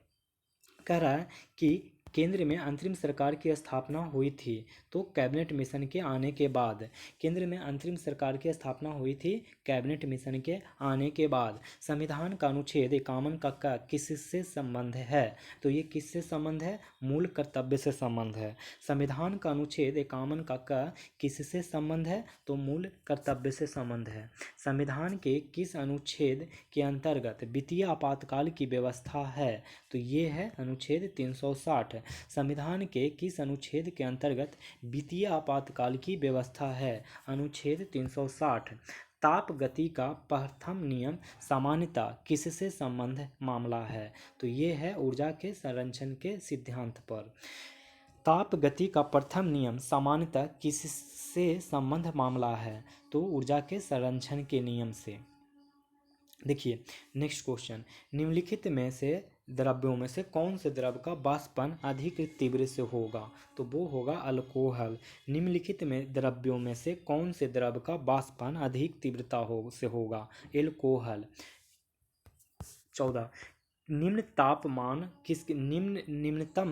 कह रहा है कि केंद्र में अंतरिम सरकार की स्थापना हुई थी तो कैबिनेट मिशन के आने के बाद। केंद्र में अंतरिम सरकार की स्थापना हुई थी कैबिनेट मिशन के आने के बाद। संविधान का अनुच्छेद 51 का किससे संबंध है? तो ये किससे संबंध है? मूल कर्तव्य से संबंध है। संविधान का अनुच्छेद 51 का किससे संबंध है? तो मूल कर्तव्य से संबंध है। संविधान के किस अनुच्छेद के अंतर्गत वित्तीय आपातकाल की व्यवस्था है? तो ये है अनुच्छेद 360। संविधान के किस अनुच्छेद के अंतर्गत वित्तीय आपातकाल की व्यवस्था है? अनुच्छेद 360। ताप गति का प्रथम नियम सामान्यता किससे संबंध मामला है? तो ये है ऊर्जा के संरक्षण के सिद्धांत पर। ताप गति का प्रथम नियम सामान्यता किससे संबंध मामला है? तो ऊर्जा के संरक्षण के नियम से। देखिए नेक्स्ट क्वेश्चन, निम्नलिखित में से द्रव्यों में से कौन से द्रव का वाष्पन अधिक तीव्र से होगा? तो वो होगा अल्कोहल। निम्नलिखित में द्रव्यों में से कौन से द्रव का वाष्पन अधिक तीव्रता से होगा? एल्कोहल। 14 निम्नतम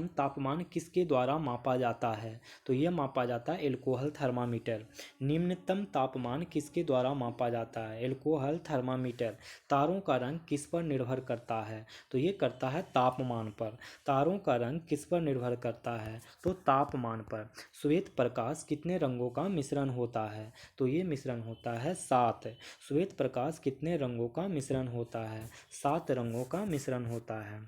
तापमान किसके द्वारा मापा जाता है? तो यह मापा जाता है एल्कोहल थर्मामीटर। निम्नतम तापमान किसके द्वारा मापा जाता है? Alcohol thermometer. तारों का रंग किस पर निर्भर करता है? तो ये करता है तापमान पर। तारों का रंग किस पर निर्भर करता है? तो तापमान पर। श्वेत प्रकाश कितने रंगों का मिश्रण होता है? तो ये मिश्रण होता है 7। श्वेत प्रकाश कितने रंगों का मिश्रण होता है? 7 रंगों का मिश्रण होता है।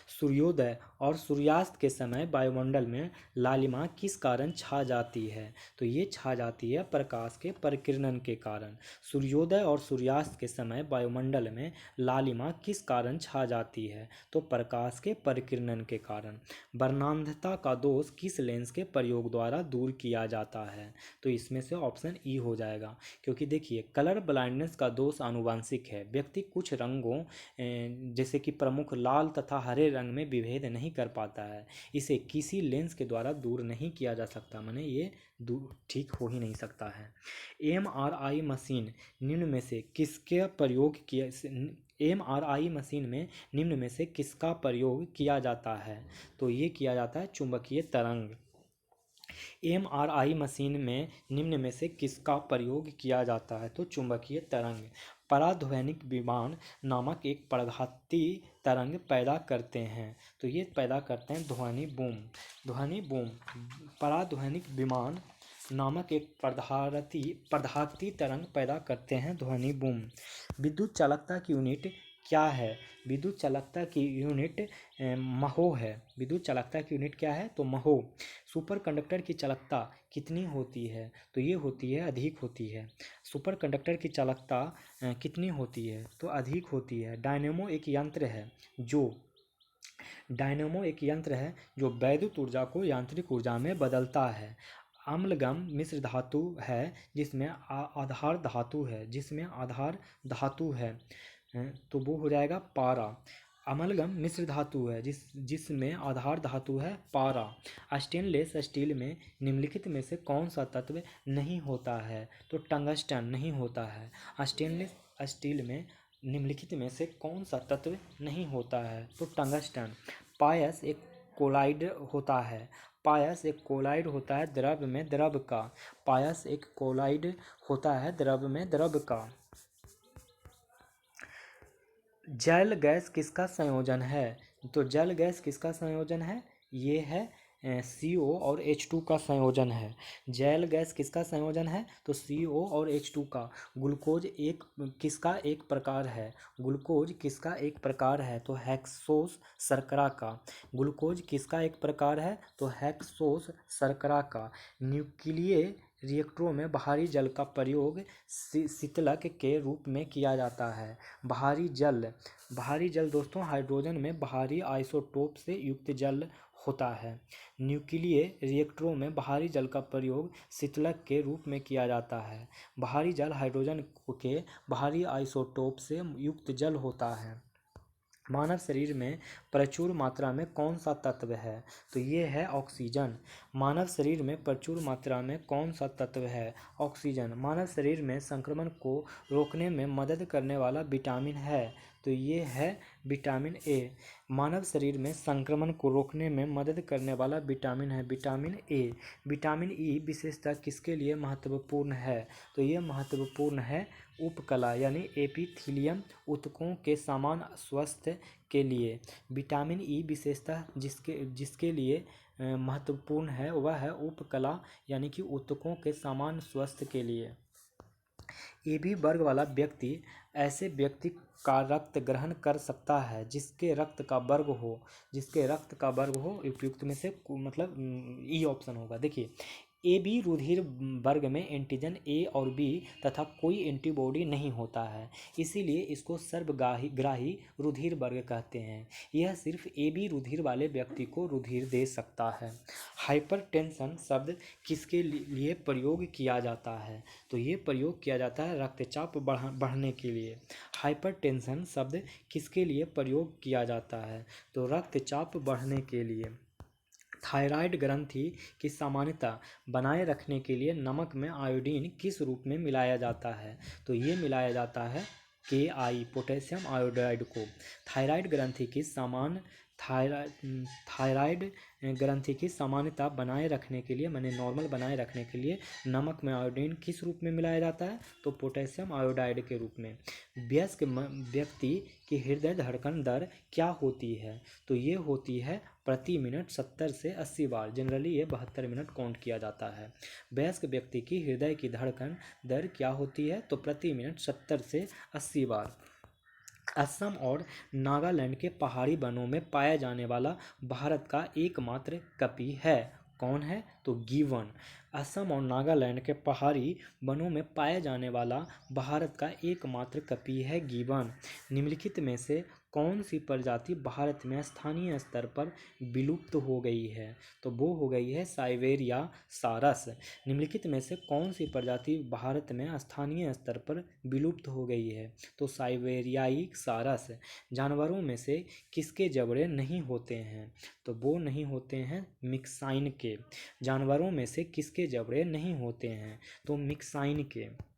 सूर्योदय और सूर्यास्त के समय वायुमंडल में लालिमा किस कारण छा जाती है? तो ये छा जाती है प्रकाश के परिकिरण के कारण। सूर्योदय और सूर्यास्त के समय वायुमंडल में लालिमा किस कारण छा जाती है? तो प्रकाश के परिकिरण के कारण। वर्णांधता का दोष किस लेंस के प्रयोग द्वारा दूर किया जाता है? तो इसमें से ऑप्शन ई हो जाएगा, क्योंकि देखिए कलर ब्लाइंडनेस का दोष आनुवंशिक है। व्यक्ति कुछ रंगों जैसे कि प्रमुख लाल तथा हरे रंग में विभेद नहीं कर पाता है। इसे किसी लेंस के द्वारा दूर नहीं किया जा सकता, माने ये ठीक हो ही नहीं सकता है। एमआरआई मशीन निम्न में से किसके प्रयोग किया एमआरआई मशीन में निम्न में से किसका प्रयोग किया जाता है? तो ये किया जाता है चुंबकीय तरंग। एमआरआई मशीन में निम्न में से किसका प्रयोग किया जाता है? तो चुंबकीय तरंग। पराध्वनिक विमान नामक एक प्रघाती तरंग पैदा करते हैं। तो ये पैदा करते हैं ध्वनि बूम। पराध्वनिक विमान नामक एक पदार्थी तरंग पैदा करते हैं, ध्वनि बूम। विद्युत चालकता की यूनिट क्या है? विद्युत चालकता की यूनिट महो है। विद्युत चालकता की यूनिट क्या है? तो महो। सुपर कंडक्टर की चालकता कितनी होती है? तो ये होती है, अधिक होती है। सुपर कंडक्टर की चालकता कितनी होती है? तो अधिक होती है। डायनेमो एक यंत्र है जो वैद्युत ऊर्जा को यांत्रिक ऊर्जा में बदलता है। अम्लगम मिश्र धातु है जिसमें आधार धातु है, तो वो हो जाएगा पारा। अम्लगम मिश्र धातु है जिसमें आधार धातु है पारा। स्टेनलेस स्टील में निम्नलिखित में से कौन सा तत्व नहीं होता है? तो टंगस्टन नहीं होता है। स्टेनलेस स्टील में निम्नलिखित में से कौन सा तत्व नहीं होता है? तो टंगस्टन। पायस एक कोलाइड होता है। पायस एक कोलाइड होता है द्रव में द्रव का। पायस एक कोलाइड होता है द्रव में द्रव का। जल गैस किसका संयोजन है? तो जल गैस किसका संयोजन है? ये है CO और H2 का संयोजन है। जल गैस किसका संयोजन है? तो CO और H2 का। ग्लूकोज किसका एक प्रकार है? ग्लूकोज किसका एक प्रकार है? तो हेक्सोस शर्करा का। ग्लूकोज किसका एक प्रकार है? तो हेक्सोस शर्करा का। न्यूक्लियर रिएक्टरों में बाहरी जल का प्रयोग शीतलक के रूप में किया जाता है। बाहरी जल दोस्तों हाइड्रोजन में बाहरी आइसोटोप से युक्त जल होता है। न्यूक्लियर रिएक्टरों में बाहरी जल का प्रयोग शीतलक के रूप में किया जाता है। बाहरी जल हाइड्रोजन के बाहरी आइसोटोप से युक्त जल होता है। मानव शरीर में प्रचुर मात्रा में कौन सा तत्व है? तो ये है ऑक्सीजन। मानव शरीर में प्रचुर मात्रा में कौन सा तत्व है? ऑक्सीजन। मानव शरीर में संक्रमण को रोकने में मदद करने वाला विटामिन है, तो ये है विटामिन ए। मानव शरीर में संक्रमण को रोकने में मदद करने वाला विटामिन है विटामिन ए। विटामिन ई विशेषता किसके लिए महत्वपूर्ण है? तो ये महत्वपूर्ण है उपकला यानी एपिथीलियम ऊतकों के समान स्वास्थ्य के लिए। विटामिन ई विशेषता जिसके लिए महत्वपूर्ण है वह है उपकला यानी कि ऊतकों के समान स्वास्थ्य के लिए। AB वर्ग वाला व्यक्ति ऐसे व्यक्ति का रक्त ग्रहण कर सकता है जिसके रक्त का वर्ग हो उपयुक्त में से मतलब ई ऑप्शन होगा। देखिए AB रुधिर वर्ग में एंटीजन A और B तथा कोई एंटीबॉडी नहीं होता है, इसीलिए इसको सर्वग्राही रुधिर वर्ग कहते हैं। यह सिर्फ AB रुधिर वाले व्यक्ति को रुधिर दे सकता है। हाइपरटेंशन शब्द किसके लिए प्रयोग किया जाता है? तो ये प्रयोग किया जाता है रक्तचाप बढ़ने के लिए। हाइपरटेंशन शब्द किसके लिए प्रयोग किया जाता है? तो रक्तचाप बढ़ने के लिए। थायराइड ग्रंथि की सामान्यता बनाए रखने के लिए नमक में आयोडीन किस रूप में मिलाया जाता है? तो ये मिलाया जाता है KI पोटेशियम आयोडाइड को। थायराइड ग्रंथि की सामान्यता बनाए रखने के लिए नॉर्मल बनाए रखने के लिए नमक में आयोडीन किस रूप में मिलाया जाता है? तो पोटेशियम आयोडाइड के रूप में। वयस्क व्यक्ति की हृदय धड़कन दर क्या होती है? तो ये होती है प्रति मिनट 70 से 80 बार। जनरली ये 72 मिनट काउंट किया जाता है। वयस्क व्यक्ति की हृदय की धड़कन दर क्या होती है? तो प्रति मिनट 70 से 80 बार। असम और नागालैंड के पहाड़ी वनों में पाया जाने वाला भारत का एकमात्र कपि है। कौन है? तो गिवन। असम और नागालैंड के पहाड़ी वनों में पाया जाने वाला भारत का एकमात्र कपि है गिवन। निम्नलिखित में से कौन सी प्रजाति भारत में स्थानीय स्तर पर विलुप्त हो गई है? तो वो हो गई है साइबेरिया सारस। निम्नलिखित में से कौन सी प्रजाति भारत में स्थानीय स्तर पर विलुप्त हो गई है? तो साइबेरियाई सारस। जानवरों में से किसके जबड़े नहीं होते हैं? तो वो नहीं होते हैं मिक्साइन के। जानवरों में से किसके जबड़े नहीं होते हैं? तो मिक्साइन के।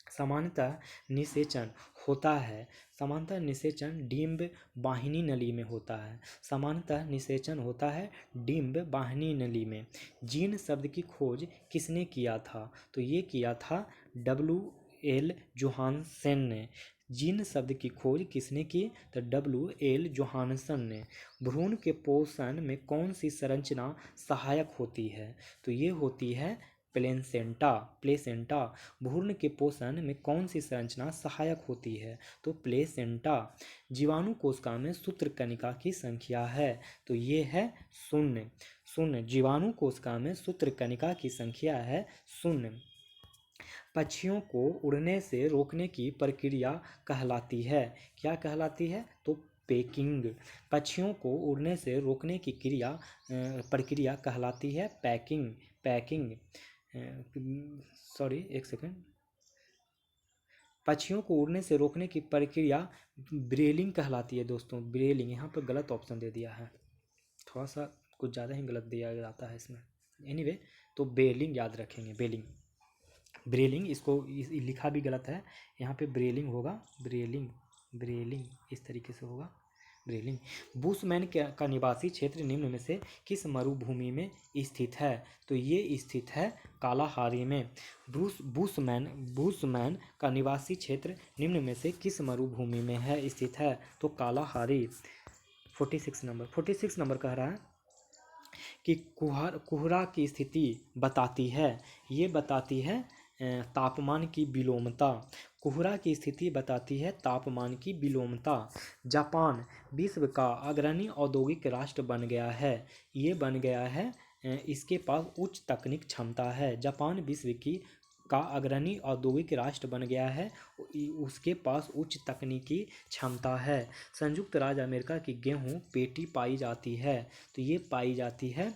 सामान्यतः निषेचन होता है। सामान्यतः निषेचन डिम्ब वाहिनी नली में होता है। सामान्यतः निषेचन होता है डिम्ब वाहिनी नली में। जीन शब्द की खोज किसने किया था? तो ये किया था WL जोहानसन ने। जीन शब्द की खोज किसने की? तो WL जोहानसन ने। भ्रूण के पोषण में कौन सी संरचना सहायक होती है? तो ये होती है प्लेसेंटा। प्लेसेंटा। भ्रूण के पोषण में कौन सी संरचना सहायक होती है? तो प्लेसेंटा। जीवाणु कोशिका में सूत्रकणिका की संख्या है? तो ये है शून्य। शून्य। जीवाणु कोशिका में सूत्रकणिका की संख्या है शून्य। पक्षियों को उड़ने से रोकने की प्रक्रिया कहलाती है? क्या कहलाती है? तो पैकिंग। पक्षियों को उड़ने से रोकने की प्रक्रिया कहलाती है पैकिंग। पैकिंग। सॉरी, एक सेकंड। पक्षियों को उड़ने से रोकने की प्रक्रिया ब्रेलिंग कहलाती है दोस्तों, ब्रेलिंग। यहाँ पर गलत ऑप्शन दे दिया है, थोड़ा सा कुछ ज़्यादा ही गलत दिया जाता है इसमें। एनीवे, तो ब्रेलिंग याद रखेंगे, ब्रेलिंग। ब्रेलिंग, इसको लिखा भी गलत है, यहाँ पे ब्रेलिंग होगा, ब्रेलिंग। ब्रेलिंग इस तरीके से होगा, ब्रेलिंग। बुशमैन का निवासी क्षेत्र निम्न में से किस मरुभूमि में स्थित है? तो ये स्थित है कालाहारी में। बुशमैन का निवासी क्षेत्र निम्न में से किस मरुभूमि में है स्थित है? तो कालाहारी। 46 नंबर कह रहा है कि कुहरा की स्थिति बताती है। ये बताती है तापमान की विलोमता। कुहरा की स्थिति बताती है तापमान की विलोमता। जापान विश्व का अग्रणी औद्योगिक राष्ट्र बन गया है। ये बन गया है, इसके पास उच्च तकनीक क्षमता है। जापान विश्व का अग्रणी औद्योगिक राष्ट्र बन गया है, उसके पास उच्च तकनीकी क्षमता है। संयुक्त राज्य अमेरिका की गेहूं पेटी पाई जाती है? तो ये पाई जाती है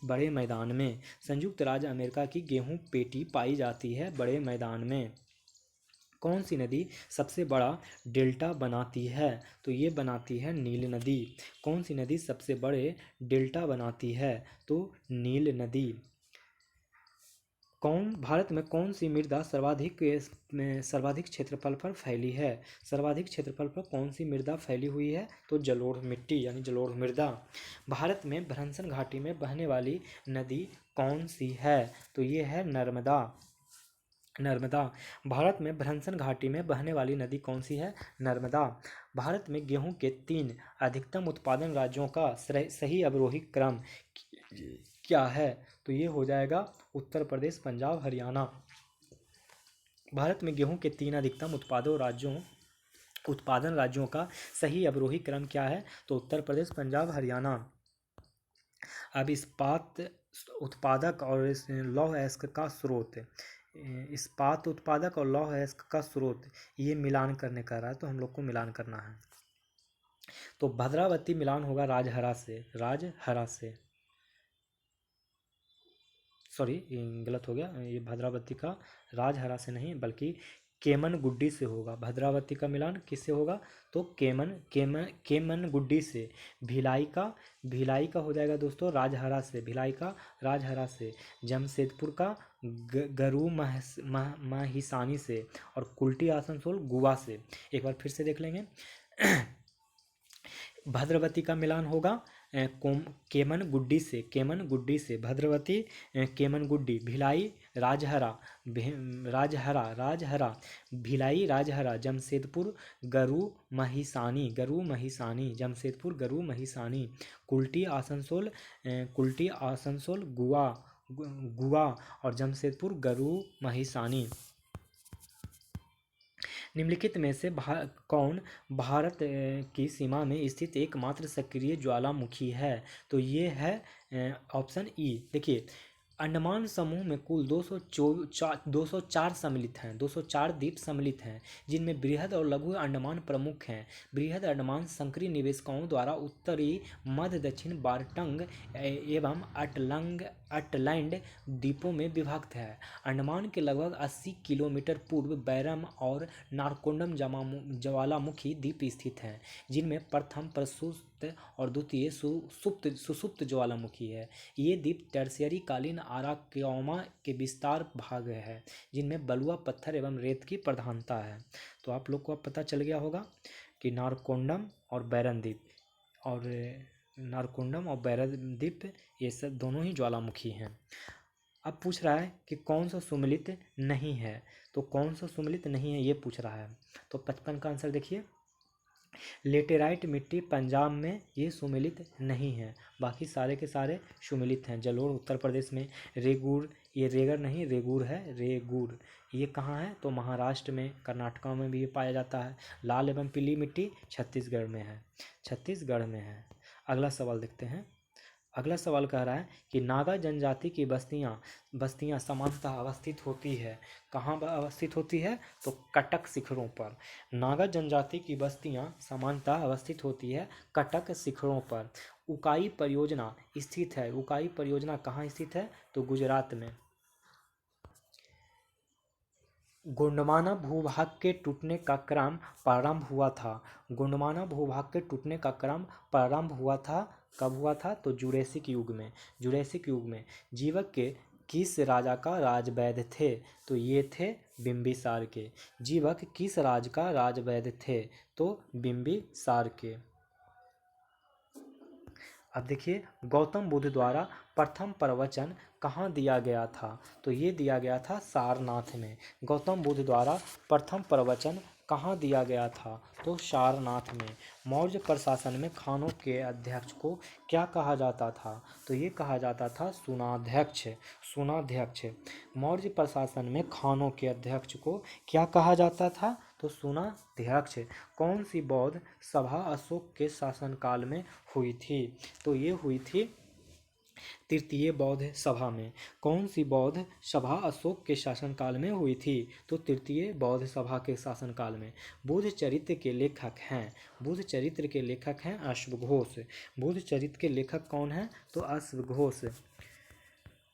बड़े मैदान में। संयुक्त राज्य अमेरिका की गेहूं पेटी पाई जाती है बड़े मैदान में। कौन सी नदी सबसे बड़ा डेल्टा बनाती है? तो ये बनाती है नील नदी। कौन सी नदी सबसे बड़े डेल्टा बनाती है? तो नील नदी। भारत में कौन सी मृदा सर्वाधिक क्षेत्रफल पर फैली है? सर्वाधिक क्षेत्रफल पर कौन सी मृदा फैली हुई है? तो जलोढ़ मिट्टी यानी जलोढ़ मृदा। भारत में भ्रंशन घाटी में बहने वाली नदी कौन सी है? तो ये है नर्मदा। नर्मदा। भारत में भ्रंशन घाटी में बहने वाली नदी कौन सी है? नर्मदा। भारत में गेहूं के 3 अधिकतम उत्पादन राज्यों का सही अवरोही क्रम क्या है? तो ये हो जाएगा उत्तर प्रदेश, पंजाब, हरियाणा। भारत में गेहूं के 3 अधिकतम उत्पादन राज्यों का सही अवरोही क्रम क्या है? तो उत्तर प्रदेश, पंजाब, हरियाणा। अब इस्पात उत्पादक और लौह अयस्क का स्रोत, इस्पात उत्पादक और लौह अयस्क का स्रोत, ये मिलान करने का रहा है, तो हम लोग को मिलान करना है। तो भद्रावती मिलान होगा राजहरा से। राजहरा से, सॉरी गलत हो गया, ये भद्रावती का राजहरा से नहीं बल्कि केमनगुड्डी से होगा। भद्रावती का मिलान किससे होगा? तो केमनगुड्डी से। भिलाई का हो जाएगा दोस्तों राजहरा से, भिलाई का राजहरा से। जमशेदपुर का गरू महिसानी से, और कुल्टी आसनसोल गुवा से। एक बार फिर से देख लेंगे। भद्रावती का मिलान होगा केमनगुड्डी से। भद्रावती केमनगुड्डी। भिलाई राजहरा, भिलाई राजहरा। जमशेदपुर गरू महिसानी, जमशेदपुर गरू महिसानी। कुल्टी आसनसोल गुआ और जमशेदपुर गरू महिसानी। निम्नलिखित में से कौन भारत की सीमा में स्थित एकमात्र सक्रिय ज्वालामुखी है? तो ये है ऑप्शन ई। देखिए, अंडमान समूह में कुल 204 सम्मिलित हैं, 204 द्वीप सम्मिलित हैं, जिनमें बृहद और लघु अंडमान प्रमुख हैं। बृहद अंडमान सक्रिय निवेशकों द्वारा उत्तरी, मध्य, दक्षिण बाल्टंग एवं अटलैंड द्वीपों में विभक्त है। अंडमान के लगभग 80 किलोमीटर पूर्व बैरम और नारकोंडम ज्वालामुखी द्वीप स्थित हैं, जिनमें प्रथम प्रसूत और द्वितीय सुसुप्त ज्वालामुखी है। ये द्वीप टर्शियरी कालीन आराकोमा के विस्तार भाग है, जिनमें बलुआ पत्थर एवं रेत की प्रधानता है। तो आप लोग को अब पता चल गया होगा कि नारकोंडम और बैरम द्वीप ये सब दोनों ही ज्वालामुखी हैं। अब पूछ रहा है कि कौन सा सुमेलित नहीं है? तो कौन सा सुमेलित नहीं है ये पूछ रहा है। तो 55 का आंसर देखिए, लेटेराइट मिट्टी पंजाब में ये सुमेलित नहीं है, बाकी सारे के सारे सुमेलित हैं। जलोढ़ उत्तर प्रदेश में, रेगुर ये रेगर नहीं रेगुर है, रेगुर। ये कहाँ है? तो महाराष्ट्र में, कर्नाटका में भी ये पाया जाता है। लाल एवं पीली मिट्टी छत्तीसगढ़ में है, छत्तीसगढ़ में है। अगला सवाल देखते हैं। अगला सवाल कह रहा है कि नागा जनजाति की बस्तियां सामान्यतः अवस्थित होती है। कहाँ अवस्थित होती है? तो कटक शिखरों पर। नागा जनजाति की बस्तियां सामान्यतः अवस्थित होती है कटक शिखरों पर। उकाई परियोजना स्थित है। उकाई परियोजना कहाँ स्थित है? तो गुजरात में। गोंडवाना भूभाग के टूटने का क्रम प्रारंभ हुआ था। गोंडवाना भूभाग के टूटने का क्रम प्रारंभ हुआ था, कब हुआ था? तो जुरेसिक युग में। जुरेसिक युग में। जीवक के किस राजा का राजवैद्य थे? तो ये थे बिंबिसार के। जीवक किस राज का राजवैद्य थे? तो बिंबिसार के। अब देखिए, गौतम बुद्ध द्वारा प्रथम प्रवचन कहाँ दिया गया था? तो ये दिया गया था सारनाथ में। गौतम बुद्ध द्वारा प्रथम प्रवचन कहाँ दिया गया था? तो सारनाथ में। मौर्य प्रशासन में खानों के अध्यक्ष को क्या कहा जाता था? तो ये कहा जाता था सुनाध्यक्ष। सुनाध्यक्ष। मौर्य प्रशासन में खानों के अध्यक्ष को क्या कहा जाता था? तो सुनाध्यक्ष। कौन सी बौद्ध सभा अशोक के शासनकाल में हुई थी? तो ये हुई थी तृतीय बौद्ध सभा में। कौन सी बौद्ध सभा अशोक के शासनकाल में हुई थी? तो तृतीय बौद्ध सभा के शासनकाल में। बुद्ध चरित्र के लेखक हैं, बुद्ध चरित्र के लेखक हैं अश्वघोष। बुद्ध चरित्र के लेखक कौन हैं? तो अश्वघोष।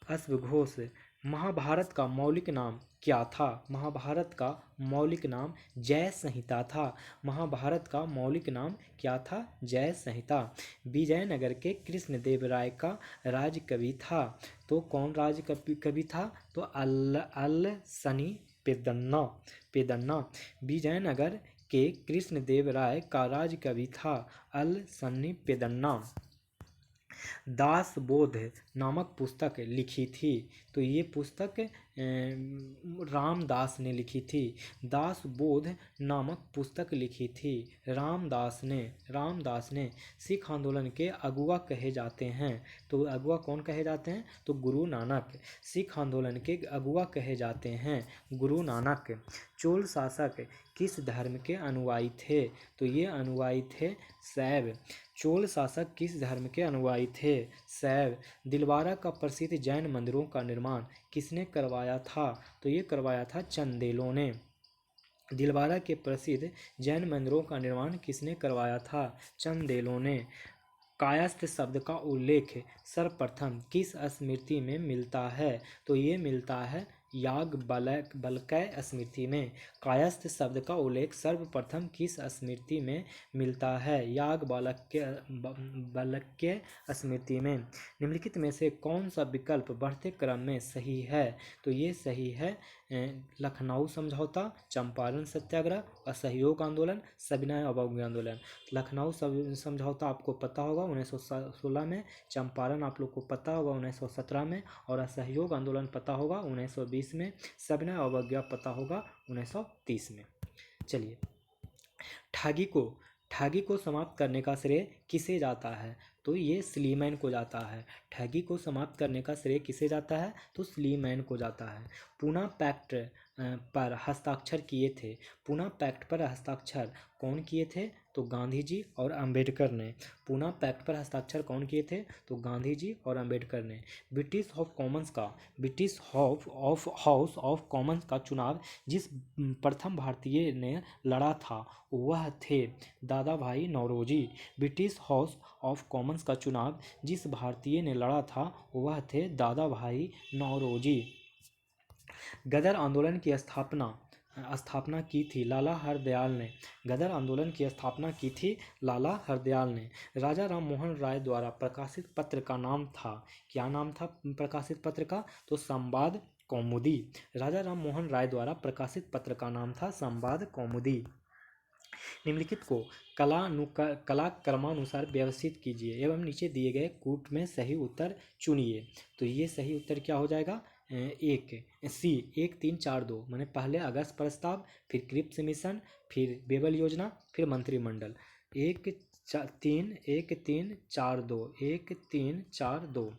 अश्वघोष। महाभारत का मौलिक नाम क्या था? महाभारत का मौलिक नाम जय संहिता था। महाभारत का मौलिक नाम क्या था? जय संहिता। विजयनगर के कृष्णदेवराय का राज कवि था। तो कौन राज कवि था? तो अल्लसनी पेदन्ना। पेदन्ना। विजयनगर के कृष्णदेवराय का राज कवि था अल्लसनी पेदन्ना। दासबोध नामक पुस्तक लिखी थी। तो ये पुस्तक रामदास ने लिखी थी। दासबोध नामक पुस्तक लिखी थी रामदास ने। रामदास ने। सिख आंदोलन के अगुआ कहे जाते हैं। तो अगुआ कौन कहे जाते हैं? तो गुरु नानक। सिख आंदोलन के अगुआ कहे जाते हैं गुरु नानक। चोल शासक किस धर्म के अनुयायी थे? तो ये अनुयायी थे शैव। चोल शासक किस धर्म के अनुयायी थे? शैव। दिलवारा का प्रसिद्ध जैन मंदिरों का निर्माण किसने करवाया था? तो ये करवाया था चंदेलों ने। दिलवारा के प्रसिद्ध जैन मंदिरों का निर्माण किसने करवाया था? चंदेलों ने। कायस्थ शब्द का उल्लेख सर्वप्रथम किस स्मृति में मिलता है? तो ये मिलता है याज्ञवल्क्य स्मृति में। कायस्थ शब्द का उल्लेख सर्वप्रथम किस स्मृति में मिलता है? याज्ञवल्क्य स्मृति में। निम्नलिखित में से कौन सा विकल्प बढ़ते क्रम में सही है? तो ये सही है लखनऊ समझौता, चंपारण सत्याग्रह, असहयोग आंदोलन, सविनय अवज्ञा आंदोलन। लखनऊ समझौता आपको पता होगा 1916 में, चंपारण आप लोग को पता होगा 1917 में, और असहयोग आंदोलन पता होगा 1920 में, सविनय अवज्ञा पता होगा 1930 में। चलिए, ठगी को समाप्त करने का श्रेय किसे जाता है? तो ये स्लीमैन को जाता है। ठगी को समाप्त करने का श्रेय किसे जाता है? तो स्लीमैन को जाता है। पूना पैक्ट पर हस्ताक्षर किए थे। पूना पैक्ट पर हस्ताक्षर कौन किए थे? तो गांधी जी और अंबेडकर ने। पूना पैक्ट पर हस्ताक्षर कौन किए थे? तो गांधी जी और अंबेडकर ने। ब्रिटिश हाउस ऑफ कॉमन्स का चुनाव जिस प्रथम भारतीय ने लड़ा था वह थे Dadabhai Naoroji. British House of Commons का चुनाव जिस भारतीय ने लड़ा था वह थे दादा भाई नौरोजी। गदर आंदोलन की स्थापना की थी लाला हरदयाल ने। गदर आंदोलन की स्थापना की थी लाला हरदयाल ने। राजा राम मोहन राय द्वारा प्रकाशित पत्र का नाम था, क्या नाम था प्रकाशित पत्र का? तो संवाद कौमुदी। राजा राम मोहन राय द्वारा प्रकाशित पत्र का नाम था संवाद कौमुदी। निम्नलिखित को कला क्रमानुसार व्यवस्थित कीजिए एवं नीचे दिए गए कूट में सही उत्तर चुनिए। तो ये सही उत्तर क्या हो जाएगा? एक सी 1-3-4-2 मैंने पहले अगस्त प्रस्ताव, फिर क्रिप्स मिशन, फिर बेबल योजना, फिर मंत्रिमंडल। 1-3-1-3-4-2 1-3-4-2।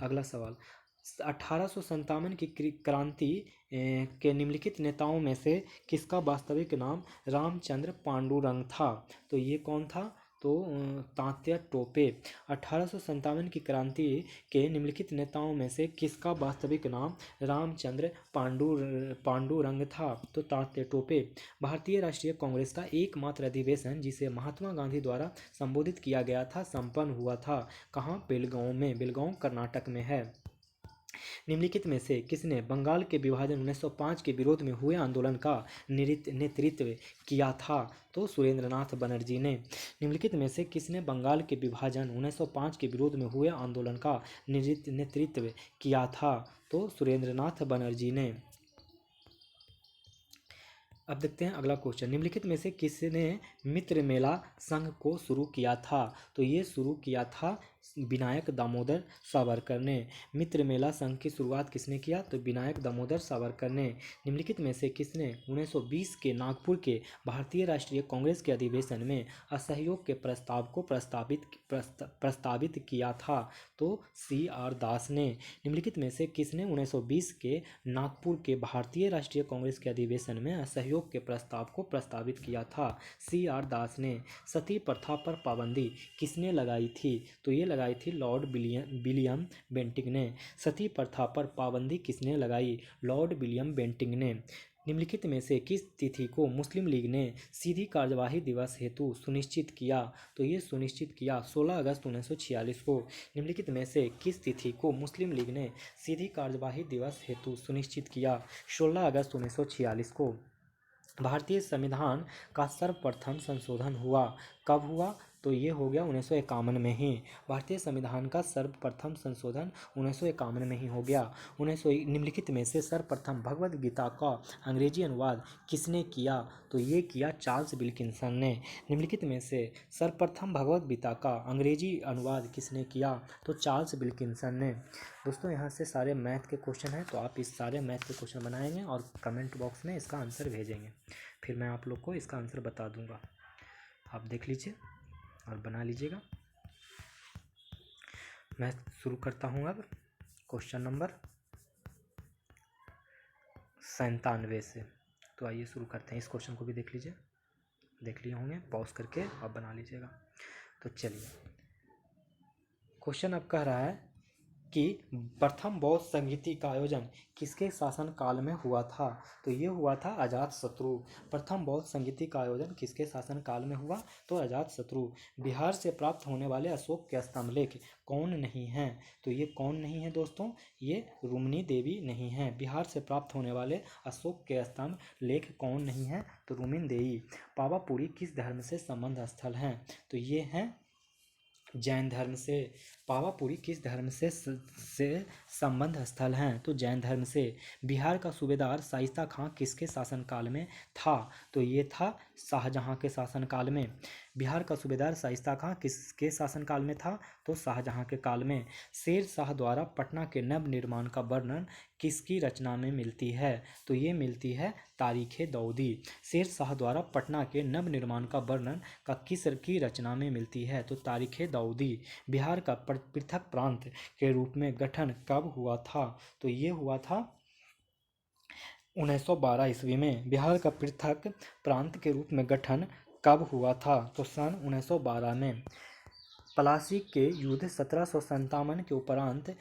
अगला सवाल, 1857 की क्रांति के निम्नलिखित नेताओं में से किसका वास्तविक नाम रामचंद्र पांडुरंग था? तो ये कौन था? तो तात्या टोपे। 1857 की क्रांति के निम्नलिखित नेताओं में से किसका वास्तविक नाम रामचंद्र पांडुरंग था? तो तात्या टोपे। भारतीय राष्ट्रीय कांग्रेस का एकमात्र अधिवेशन जिसे महात्मा गांधी द्वारा संबोधित किया गया था संपन्न हुआ था कहाँ? बेलगांव में। बेलगांव कर्नाटक में है। निम्नलिखित में से किसने बंगाल के विभाजन 1905 के विरोध में हुए आंदोलन का नेतृत्व किया था? तो सुरेंद्रनाथ बनर्जी ने। निम्नलिखित में से किसने बंगाल के विभाजन 1905 के विरोध में हुए आंदोलन का नेतृत्व किया था? तो सुरेंद्रनाथ बनर्जी ने। अब देखते हैं अगला क्वेश्चन। निम्नलिखित में से किसने मित्र मेला संघ को शुरू किया था? तो ये शुरू किया था विनायक दामोदर सावरकर ने। मित्र मेला संघ की शुरुआत किसने किया? तो विनायक दामोदर सावरकर ने। निम्नलिखित में से किसने 1920 के नागपुर के भारतीय राष्ट्रीय कांग्रेस के अधिवेशन में असहयोग के प्रस्ताव को प्रस्तावित किया था? तो CR दास ने। निम्नलिखित में से किसने 1920 के नागपुर के भारतीय राष्ट्रीय कांग्रेस के अधिवेशन में असहयोग के प्रस्ताव को प्रस्तावित किया था? CR दास ने। सती प्रथा पर पाबंदी किसने लगाई थी? तो ये लगाई थी लॉर्ड विलियम बेंटिंक ने। सती प्रथा पर पाबंदी किसने लगाई? लॉर्ड विलियम बेंटिंक ने। निम्नलिखित में से किस तिथि को मुस्लिम लीग ने सीधी कार्यवाही दिवस हेतु सुनिश्चित किया? तो ये सुनिश्चित किया 16 अगस्त 1946 को। निम्नलिखित में से किस तिथि को मुस्लिम लीग ने सीधी कार्यवाही दिवस हेतु सुनिश्चित किया? 16 अगस्त 1946 को। भारतीय संविधान का सर्वप्रथम संशोधन हुआ कब हुआ? तो ये हो गया 1951 में ही। भारतीय संविधान का सर्वप्रथम संशोधन 1951 में ही हो गया। निम्नलिखित में से सर्वप्रथम भगवद गीता का अंग्रेजी अनुवाद किसने किया? तो ये किया चार्ल्स विल्किंसन ने। निम्नलिखित में से सर्वप्रथम भगवद गीता का अंग्रेजी अनुवाद किसने किया? तो चार्ल्स विल्किंसन ने। दोस्तों यहाँ से सारे मैथ के क्वेश्चन हैं, तो आप इस सारे मैथ के क्वेश्चन बनाएंगे और कमेंट बॉक्स में इसका आंसर भेजेंगे, फिर मैं आप लोग को इसका आंसर बता दूंगा। आप देख लीजिए और बना लीजिएगा। मैं शुरू करता हूँ अब क्वेश्चन नंबर 97 से। तो आइए शुरू करते हैं। इस क्वेश्चन को भी देख लीजिए, देख लिए होंगे, पॉज करके आप बना लीजिएगा। तो चलिए, क्वेश्चन अब कह रहा है कि प्रथम बौद्ध संगीति का आयोजन किसके शासन काल में हुआ था? तो ये हुआ था अजातशत्रु। प्रथम बौद्ध संगीति का आयोजन किसके शासन काल में हुआ? तो अजातशत्रु। बिहार से प्राप्त होने वाले अशोक के स्तंभलेख कौन नहीं हैं? तो ये कौन नहीं है दोस्तों? ये रुक्मिणी देवी नहीं है। बिहार से प्राप्त होने वाले अशोक के स्तंभ लेख कौन नहीं है? तो रुक्मिणी देवी। पावापुरी किस धर्म से संबंध स्थल हैं? तो ये हैं जैन धर्म से। पावापुरी किस धर्म से संबंध स्थल हैं? तो जैन धर्म से। बिहार का सूबेदार शाइस्ता खां किसके शासनकाल में था? तो ये था शाहजहां के शासनकाल में। बिहार का सूबेदार शाइस्ता खां किसके शासनकाल में था? तो शाहजहां के काल में। शेर शाह द्वारा पटना के नव निर्माण का वर्णन किसकी रचना में मिलती है? तो ये मिलती है तारीख़ दाऊदी। शेर शाह द्वारा पटना के नव निर्माण का वर्णन का किस की रचना में मिलती है? तो तारीख़ दाऊदी। बिहार का पृथक प्रांत के रूप में गठन कब हुआ था? तो ये हुआ था 1912 ईस्वी में। बिहार का पृथक प्रांत के रूप में गठन कब हुआ था? तो सन 1912 में। प्लासी के युद्ध 1757 के उपरांत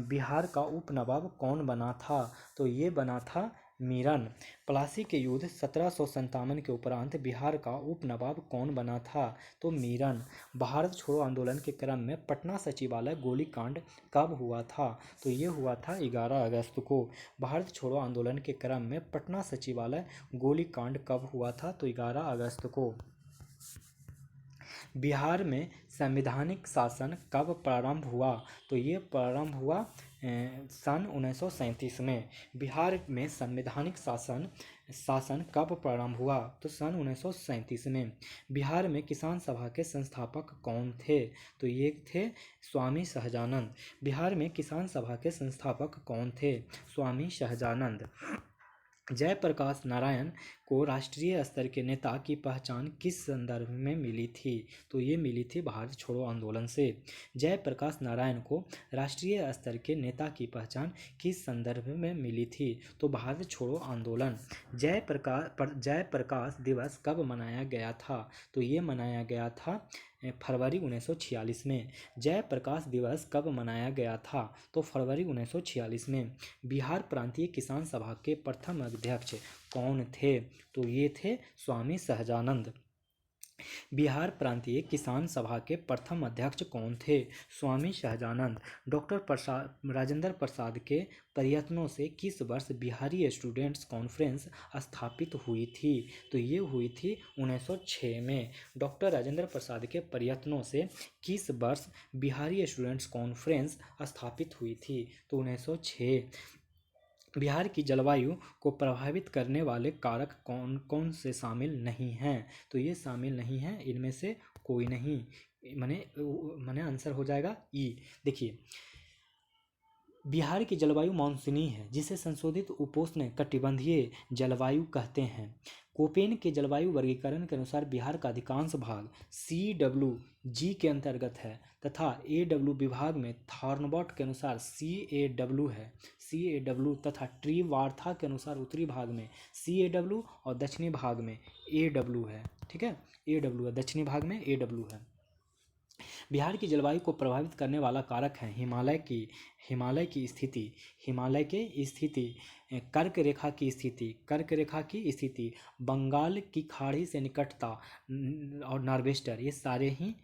बिहार का उपनवाब कौन बना था? तो ये बना था मीरन। प्लासी के युद्ध 1757 के उपरांत बिहार का उपनवाब कौन बना था? तो मीरन। भारत छोड़ो आंदोलन के क्रम में पटना सचिवालय गोलीकांड कब हुआ था? तो ये हुआ था 11 अगस्त को। भारत छोड़ो आंदोलन के क्रम में पटना सचिवालय गोलीकांड कब हुआ था? तो 11 अगस्त को। बिहार में संवैधानिक शासन कब प्रारंभ हुआ? तो ये प्रारंभ हुआ सन 1937 में। बिहार में संवैधानिक शासन कब प्रारंभ हुआ? तो सन 1937 में। बिहार में किसान सभा के संस्थापक कौन थे? तो ये थे स्वामी सहजानंद। बिहार में किसान सभा के संस्थापक कौन थे? स्वामी सहजानंद। जयप्रकाश नारायण को राष्ट्रीय स्तर के नेता की पहचान किस संदर्भ में मिली थी? तो ये मिली थी भारत छोड़ो आंदोलन से। जयप्रकाश नारायण को राष्ट्रीय स्तर के नेता की पहचान किस संदर्भ में मिली थी? तो भारत छोड़ो आंदोलन। जयप्रकाश दिवस कब मनाया गया था? तो ये मनाया गया था फरवरी 1946 में। जयप्रकाश दिवस कब मनाया गया था? तो फरवरी 1946 में। बिहार प्रांतीय किसान सभा के प्रथम अध्यक्ष कौन थे? तो ये थे स्वामी सहजानंद। बिहार प्रांतीय किसान सभा के प्रथम अध्यक्ष कौन थे? स्वामी सहजानंद। डॉक्टर राजेंद्र प्रसाद के प्रयत्नों से किस वर्ष बिहारी स्टूडेंट्स कॉन्फ्रेंस स्थापित हुई थी? तो ये हुई थी 1906 में। डॉक्टर राजेंद्र प्रसाद के प्रयत्नों से किस वर्ष बिहारी स्टूडेंट्स कॉन्फ्रेंस स्थापित हुई थी? तो 1906। बिहार की जलवायु को प्रभावित करने वाले कारक कौन कौन से शामिल नहीं हैं? तो ये शामिल नहीं हैं इनमें से कोई नहीं। माने आंसर हो जाएगा ई। देखिए, बिहार की जलवायु मानसूनी है जिसे संशोधित उपोष्ण कटिबंधीय जलवायु कहते हैं। कोपेन के जलवायु वर्गीकरण के अनुसार बिहार का अधिकांश भाग CWG के अंतर्गत है तथा AW विभाग में थॉर्नबॉट के अनुसार CAW है। CAW तथा ट्री वार्था के अनुसार उत्तरी भाग में CAW और दक्षिणी भाग में AW है। ठीक है, AW है, दक्षिणी भाग में AW है। बिहार की जलवायु को प्रभावित करने वाला कारक है हिमालय की स्थिति, कर्क रेखा की स्थिति, बंगाल की खाड़ी से निकटता और नार्वेस्टर, ये सारे ही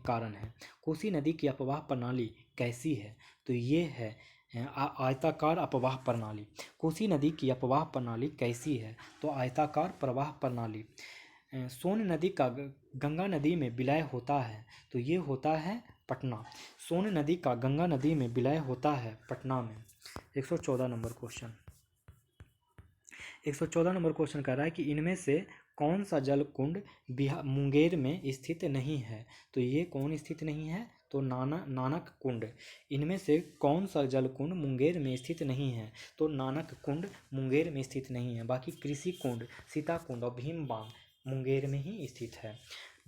कारण हैं। कोसी नदी की अपवाह प्रणाली कैसी है? तो ये है आयताकार अपवाह प्रणाली। कोसी नदी की अपवाह प्रणाली कैसी है? तो आयताकार प्रवाह प्रणाली। सोन नदी का गंगा नदी में विलय होता है, तो ये होता है पटना। सोन नदी का गंगा नदी में विलय होता है पटना में। 114 नंबर क्वेश्चन। 114 नंबर क्वेश्चन कह रहा है कि इनमें से कौन सा जल कुंड मुंगेर में स्थित नहीं है? तो ये कौन स्थित नहीं है? तो नानक कुंड। इनमें से कौन सा जल कुंड मुंगेर में स्थित नहीं है? तो नानक कुंड मुंगेर में स्थित नहीं है। बाकी कृषि कुंड, सीता कुंड और भीम बांध मुंगेर में ही स्थित है।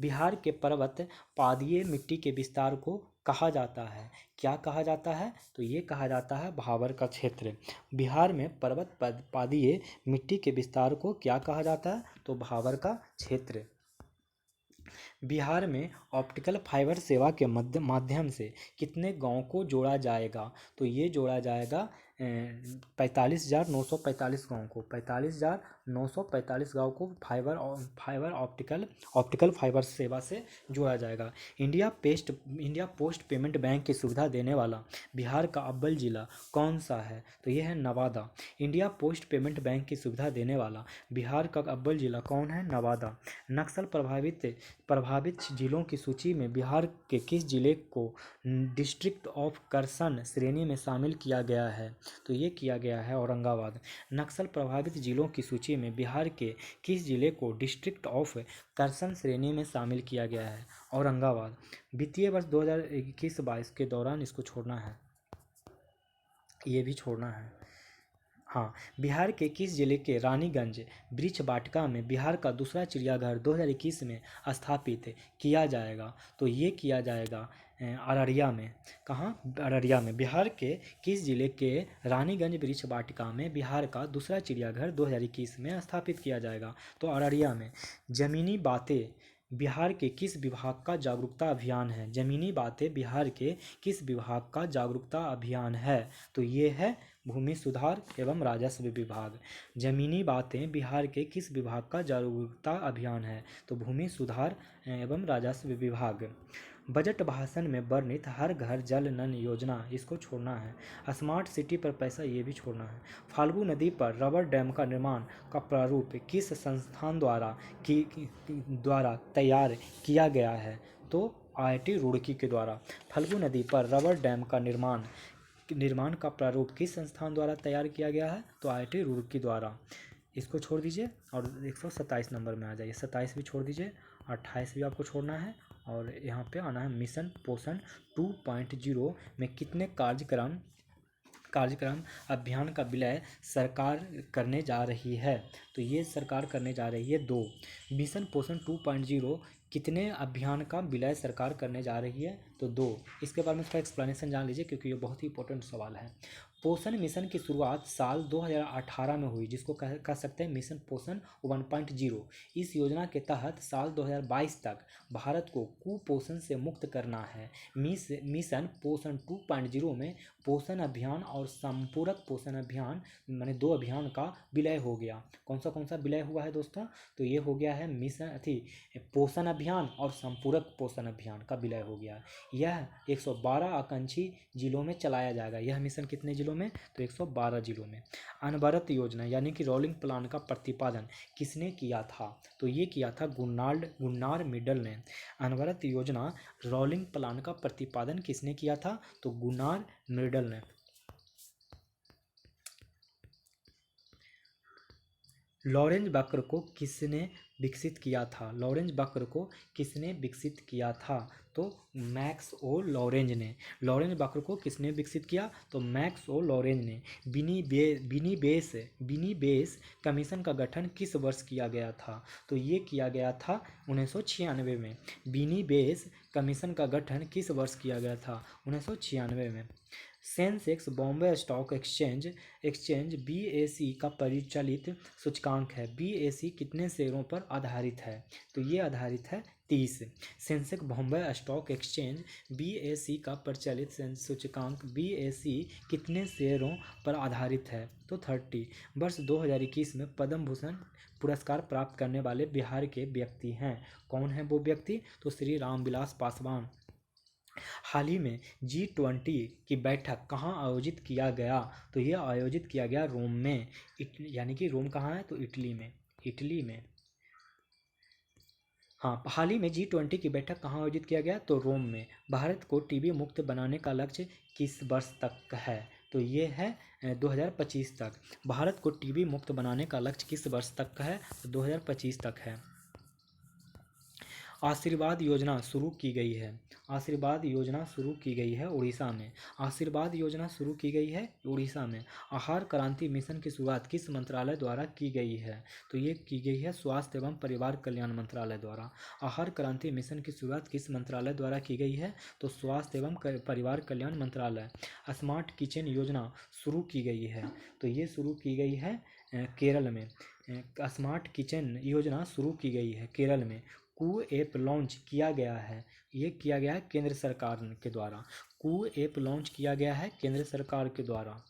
बिहार के पर्वत पादीय मिट्टी के विस्तार को कहा जाता है, क्या कहा जाता है? तो ये कहा जाता है भाबर का क्षेत्र। बिहार में पर्वत पादीय मिट्टी के विस्तार को क्या कहा जाता है? तो भाबर का क्षेत्र। बिहार में ऑप्टिकल फाइबर सेवा के माध्यम से कितने गाँव को जोड़ा जाएगा? तो ये जोड़ा जाएगा 45,945 गाँव को। 45,945 गाँव को फाइबर ऑप्टिकल फाइबर सेवा से जोड़ा जाएगा। इंडिया पोस्ट पेमेंट बैंक की सुविधा देने वाला बिहार का अव्वल जिला कौन सा है? तो ये है Nawada. India post payment bank की सुविधा देने वाला बिहार का अव्वल जिला कौन है? नवादा। नक्सल प्रभावित जिलों की सूची में बिहार के किस जिले को डिस्ट्रिक्ट ऑफ करसन श्रेणी में शामिल किया गया है? तो ये किया गया है औरंगाबाद। नक्सल प्रभावित जिलों की सूची में बिहार के किस जिले को डिस्ट्रिक्ट ऑफ करसन श्रेणी में शामिल किया गया है? औरंगाबाद। वित्तीय वर्ष 2021-22 के दौरान इसको छोड़ना है, ये भी छोड़ना है। हाँ, बिहार के किस जिले के रानीगंज वृक्ष वाटिका में बिहार का दूसरा चिड़ियाघर 2021 में स्थापित किया जाएगा? तो ये किया जाएगा अररिया में। कहाँ? अररिया में। बिहार के किस जिले के रानीगंज वृक्ष वाटिका में बिहार का दूसरा चिड़ियाघर 2021 में स्थापित किया जाएगा? तो अररिया में। ज़मीनी बातें बिहार के किस विभाग का जागरूकता अभियान है? ज़मीनी बातें बिहार के किस विभाग का जागरूकता अभियान है? तो ये है भूमि सुधार एवं राजस्व विभाग। ज़मीनी बातें बिहार के किस विभाग का जागरूकता अभियान है? तो भूमि सुधार एवं राजस्व विभाग। बजट भाषण में वर्णित हर घर जल नल योजना, इसको छोड़ना है। स्मार्ट सिटी पर पैसा, ये भी छोड़ना है। फाल्गु नदी पर रबर डैम का निर्माण का प्रारूप किस संस्थान द्वारा तैयार किया गया है? तो IIT रुड़की के द्वारा। फाल्गु नदी पर रबर डैम का निर्माण का प्रारूप किस संस्थान द्वारा तैयार किया गया है? तो IIT रुड़की द्वारा। इसको छोड़ दीजिए और 127 नंबर में आ जाइए। 27 भी छोड़ दीजिए, 28 भी आपको छोड़ना है और यहाँ पे आना है। मिशन पोषण 2.0 में कितने कार्यक्रम कार्यक्रम अभियान का विलय सरकार करने जा रही है। तो ये सरकार करने जा रही है 2। मिशन पोषण 2.0 कितने अभियान का विलय सरकार करने जा रही है? तो 2। इसके बारे में इसका एक्सप्लेनेशन जान लीजिए क्योंकि ये बहुत ही इंपॉर्टेंट सवाल है। पोषण मिशन की शुरुआत साल 2018 में हुई, जिसको कह सकते हैं मिशन पोषण 1.0। इस योजना के तहत साल 2022 तक भारत को कुपोषण से मुक्त करना है। मिशन पोषण 2.0 में पोषण अभियान और संपूरक पोषण अभियान माने 2 अभियान का विलय हो गया। कौन सा विलय हुआ है दोस्तों? तो ये हो गया है मिशन पोषण अभियान और संपूरक पोषण अभियान का विलय हो गया। यह 112 आकांक्षी जिलों में चलाया जाएगा। यह मिशन कितने जिलों में? तो 112 जिलों में। अनवरत योजना यानी कि रोलिंग प्लान का प्रतिपादन किसने किया था? तो ये किया था गुन्नार मिडल ने। अनवरत योजना रोलिंग प्लान का प्रतिपादन किसने किया था? तो गुन्नार मिडल ने। लॉरेंज वक्र को किसने विकसित किया था? लॉरेंज वक्र को किसने विकसित किया था? तो मैक्स ओ लॉरेंज ने। लॉरेंज वक्र को किसने विकसित किया? तो मैक्स ओ लॉरेंज ने। बिनी बेस कमीशन का गठन किस वर्ष किया गया था? तो ये किया गया था 1996 में। बिनी बेस कमीशन का गठन किस वर्ष किया गया था? 1996 में। Sensex Bombay stock exchange BSE का परिचालित सूचकांक है। BSE कितने शेयरों पर आधारित है? तो ये आधारित है 30। Sensex Bombay stock exchange BSE का परिचालित सूचकांक BSE कितने शेयरों पर आधारित है? तो 30। वर्ष 2021 में पद्म भूषण पुरस्कार प्राप्त करने वाले बिहार के व्यक्ति हैं। कौन है वो व्यक्ति? तो श्री रामविलास पासवान। हाल ही में G20 की बैठक कहाँ आयोजित किया गया? तो यह आयोजित किया गया रोम में। यानी कि रोम कहाँ है? तो इटली में। हाँ, हाल ही में G20 की बैठक कहाँ आयोजित किया गया? तो रोम में। भारत को टीबी मुक्त बनाने का लक्ष्य किस वर्ष तक है? तो ये है 2025 तक। भारत को टीबी मुक्त बनाने का लक्ष्य किस वर्ष तक का है? तो 2025 तक है। आशीर्वाद योजना शुरू की गई है। आशीर्वाद योजना शुरू की गई है उड़ीसा में। आशीर्वाद योजना शुरू की गई है उड़ीसा में। आहार क्रांति मिशन की शुरुआत किस मंत्रालय द्वारा की गई है? तो ये की गई है स्वास्थ्य एवं परिवार कल्याण मंत्रालय द्वारा। आहार क्रांति मिशन की शुरुआत किस मंत्रालय द्वारा की गई है? तो स्वास्थ्य एवं परिवार कल्याण मंत्रालय। स्मार्ट किचन योजना शुरू की गई है। तो ये शुरू की गई है केरल में। स्मार्ट किचन योजना शुरू की गई है केरल में। कू ऐप लॉन्च किया गया है। ये किया गया है केंद्र सरकार के द्वारा। कू ऐप लॉन्च किया गया है केंद्र सरकार के द्वारा।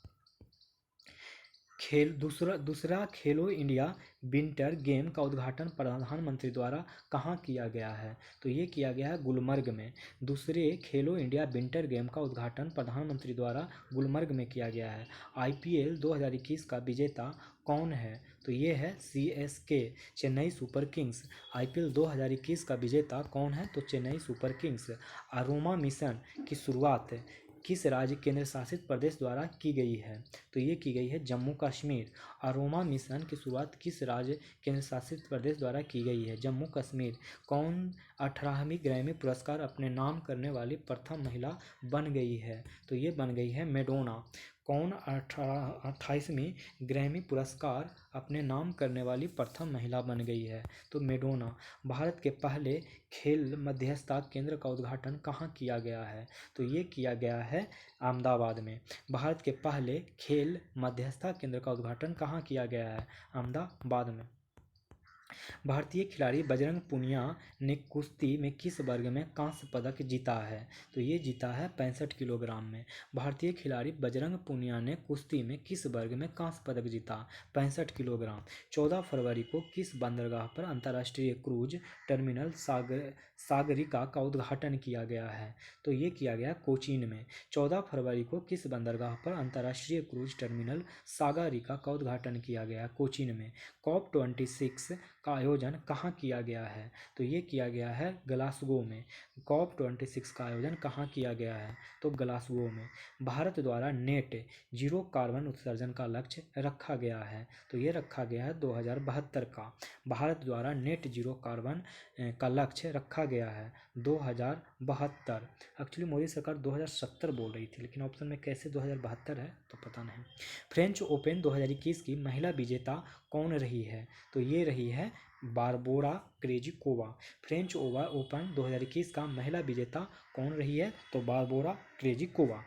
दूसरा खेलो इंडिया विंटर गेम का उद्घाटन प्रधानमंत्री द्वारा कहाँ किया गया है? तो ये किया गया है गुलमर्ग में। दूसरे खेलो इंडिया विंटर गेम का उद्घाटन प्रधानमंत्री द्वारा गुलमर्ग में किया गया है। IPL 2021 का विजेता कौन है? तो ये है CSK Chennai super Kings. IPL 2021 का विजेता कौन है? तो Chennai super Kings. Aroma mission की शुरुआत किस राज्य केंद्र शासित प्रदेश द्वारा की गई है? तो ये की गई है जम्मू कश्मीर। अरोमा मिशन की शुरुआत किस राज्य केंद्र शासित प्रदेश द्वारा की गई है? जम्मू कश्मीर। कौन 18वीं ग्रैमी पुरस्कार अपने नाम करने वाली प्रथम महिला बन गई है? तो ये बन गई है मैडोना। कौन 28वीं ग्रैमी पुरस्कार अपने नाम करने वाली प्रथम महिला बन गई है? तो मैडोना। भारत के पहले खेल मध्यस्थता केंद्र का उद्घाटन कहाँ किया गया है? तो ये किया गया है अहमदाबाद में। भारत के पहले खेल मध्यस्थता केंद्र का उद्घाटन कहाँ किया गया है? अहमदाबाद में। भारतीय खिलाड़ी बजरंग पुनिया ने कुश्ती में किस वर्ग में कांस्य पदक जीता है? तो ये जीता है 65 किलोग्राम में। भारतीय खिलाड़ी बजरंग पुनिया ने कुश्ती में किस वर्ग में कांस्य पदक जीता? 65 किलोग्राम। 14 फरवरी को किस बंदरगाह पर अंतर्राष्ट्रीय क्रूज टर्मिनल सागरिका का उद्घाटन किया गया है? तो ये किया गया कोचीन में। 14 फरवरी को किस बंदरगाह पर अंतर्राष्ट्रीय क्रूज टर्मिनल सागरिका का उद्घाटन किया गया कोचीन में। COP26 का आयोजन कहाँ किया गया है? तो ये किया गया है ग्लासगो में। COP26 का आयोजन कहाँ किया गया है? तो ग्लासगो में। भारत द्वारा नेट जीरो कार्बन उत्सर्जन का लक्ष्य रखा गया है, तो ये रखा गया है 2072 का। भारत द्वारा नेट जीरो कार्बन का लक्ष्य रखा गया है 2072। एक्चुअली मोदी सरकार 2070 बोल रही थी, लेकिन ऑप्शन में कैसे 2072 है तो पता नहीं। फ्रेंच ओपन 2021 की महिला विजेता कौन रही है? तो ये रही है बारबोरा क्रेजिकोवा। फ्रेंच ओपन 2021 का महिला विजेता कौन रही है? तो बारबोरा क्रेजिकोवा।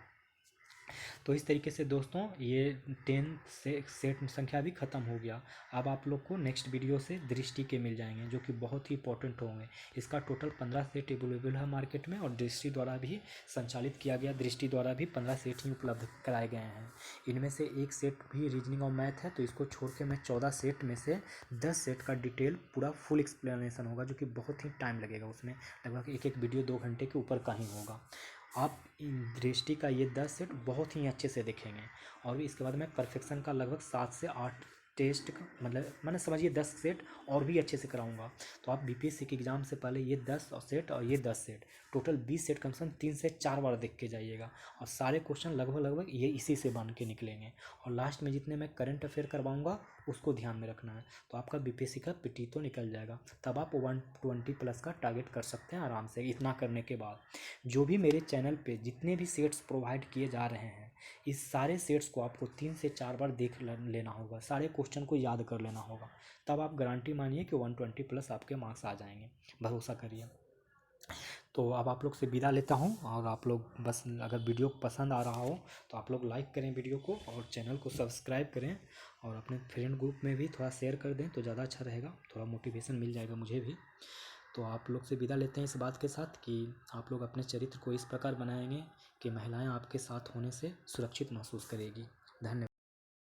तो इस तरीके से दोस्तों ये 10 से सेट संख्या भी ख़त्म हो गया। अब आप लोग को नेक्स्ट वीडियो से दृष्टि के मिल जाएंगे, जो कि बहुत ही इंपॉर्टेंट होंगे। इसका टोटल 15 सेट अवेलेबल है मार्केट में, और दृष्टि द्वारा भी संचालित किया गया। दृष्टि द्वारा भी 15 सेट ही उपलब्ध कराए गए हैं। इनमें से एक सेट भी रीजनिंग और मैथ है, तो इसको छोड़ के मैं 14 सेट में से 10 सेट का डिटेल पूरा फुल एक्सप्लेनेशन होगा, जो कि बहुत ही टाइम लगेगा। उसमें लगभग एक वीडियो 2 घंटे के ऊपर का ही होगा। आप दृष्टि का ये 10 सेट बहुत ही अच्छे से देखेंगे। और इसके बाद मैं परफेक्शन का लगभग 7 से 8 टेस्ट का मतलब मैंने समझिए 10 सेट और भी अच्छे से कराऊंगा। तो आप बीपीएससी के एग्ज़ाम से पहले ये 10 सेट और ये 10 सेट टोटल 20 सेट कम से कम 3 से 4 बार देख के जाइएगा। और सारे क्वेश्चन लगभग ये इसी से बन के निकलेंगे। और लास्ट में जितने मैं करंट अफेयर करवाऊँगा उसको ध्यान में रखना है, तो आपका बीपीएससी का पीटी तो निकल जाएगा। तब आप 120 प्लस का टारगेट कर सकते हैं आराम से। इतना करने के बाद जो भी मेरे चैनल पे जितने भी सेट्स प्रोवाइड किए जा रहे हैं, इस सारे सेट्स को आपको 3 से 4 बार देख लेना होगा, सारे क्वेश्चन को याद कर लेना होगा। तब आप गारंटी मानिए कि 120 प्लस आपके मार्क्स आ जाएंगे, भरोसा करिए। तो अब आप लोग से विदा लेता हूँ, और आप लोग बस अगर वीडियो पसंद आ रहा हो तो आप लोग लाइक करें वीडियो को, और चैनल को सब्सक्राइब करें, और अपने फ्रेंड ग्रुप में भी थोड़ा शेयर कर दें तो ज़्यादा अच्छा रहेगा, थोड़ा मोटिवेशन मिल जाएगा मुझे भी। तो आप लोग से विदा लेते हैं इस बात के साथ कि आप लोग अपने चरित्र को इस प्रकार बनाएंगे कि महिलाएं आपके साथ होने से सुरक्षित महसूस करेगी। धन्यवाद।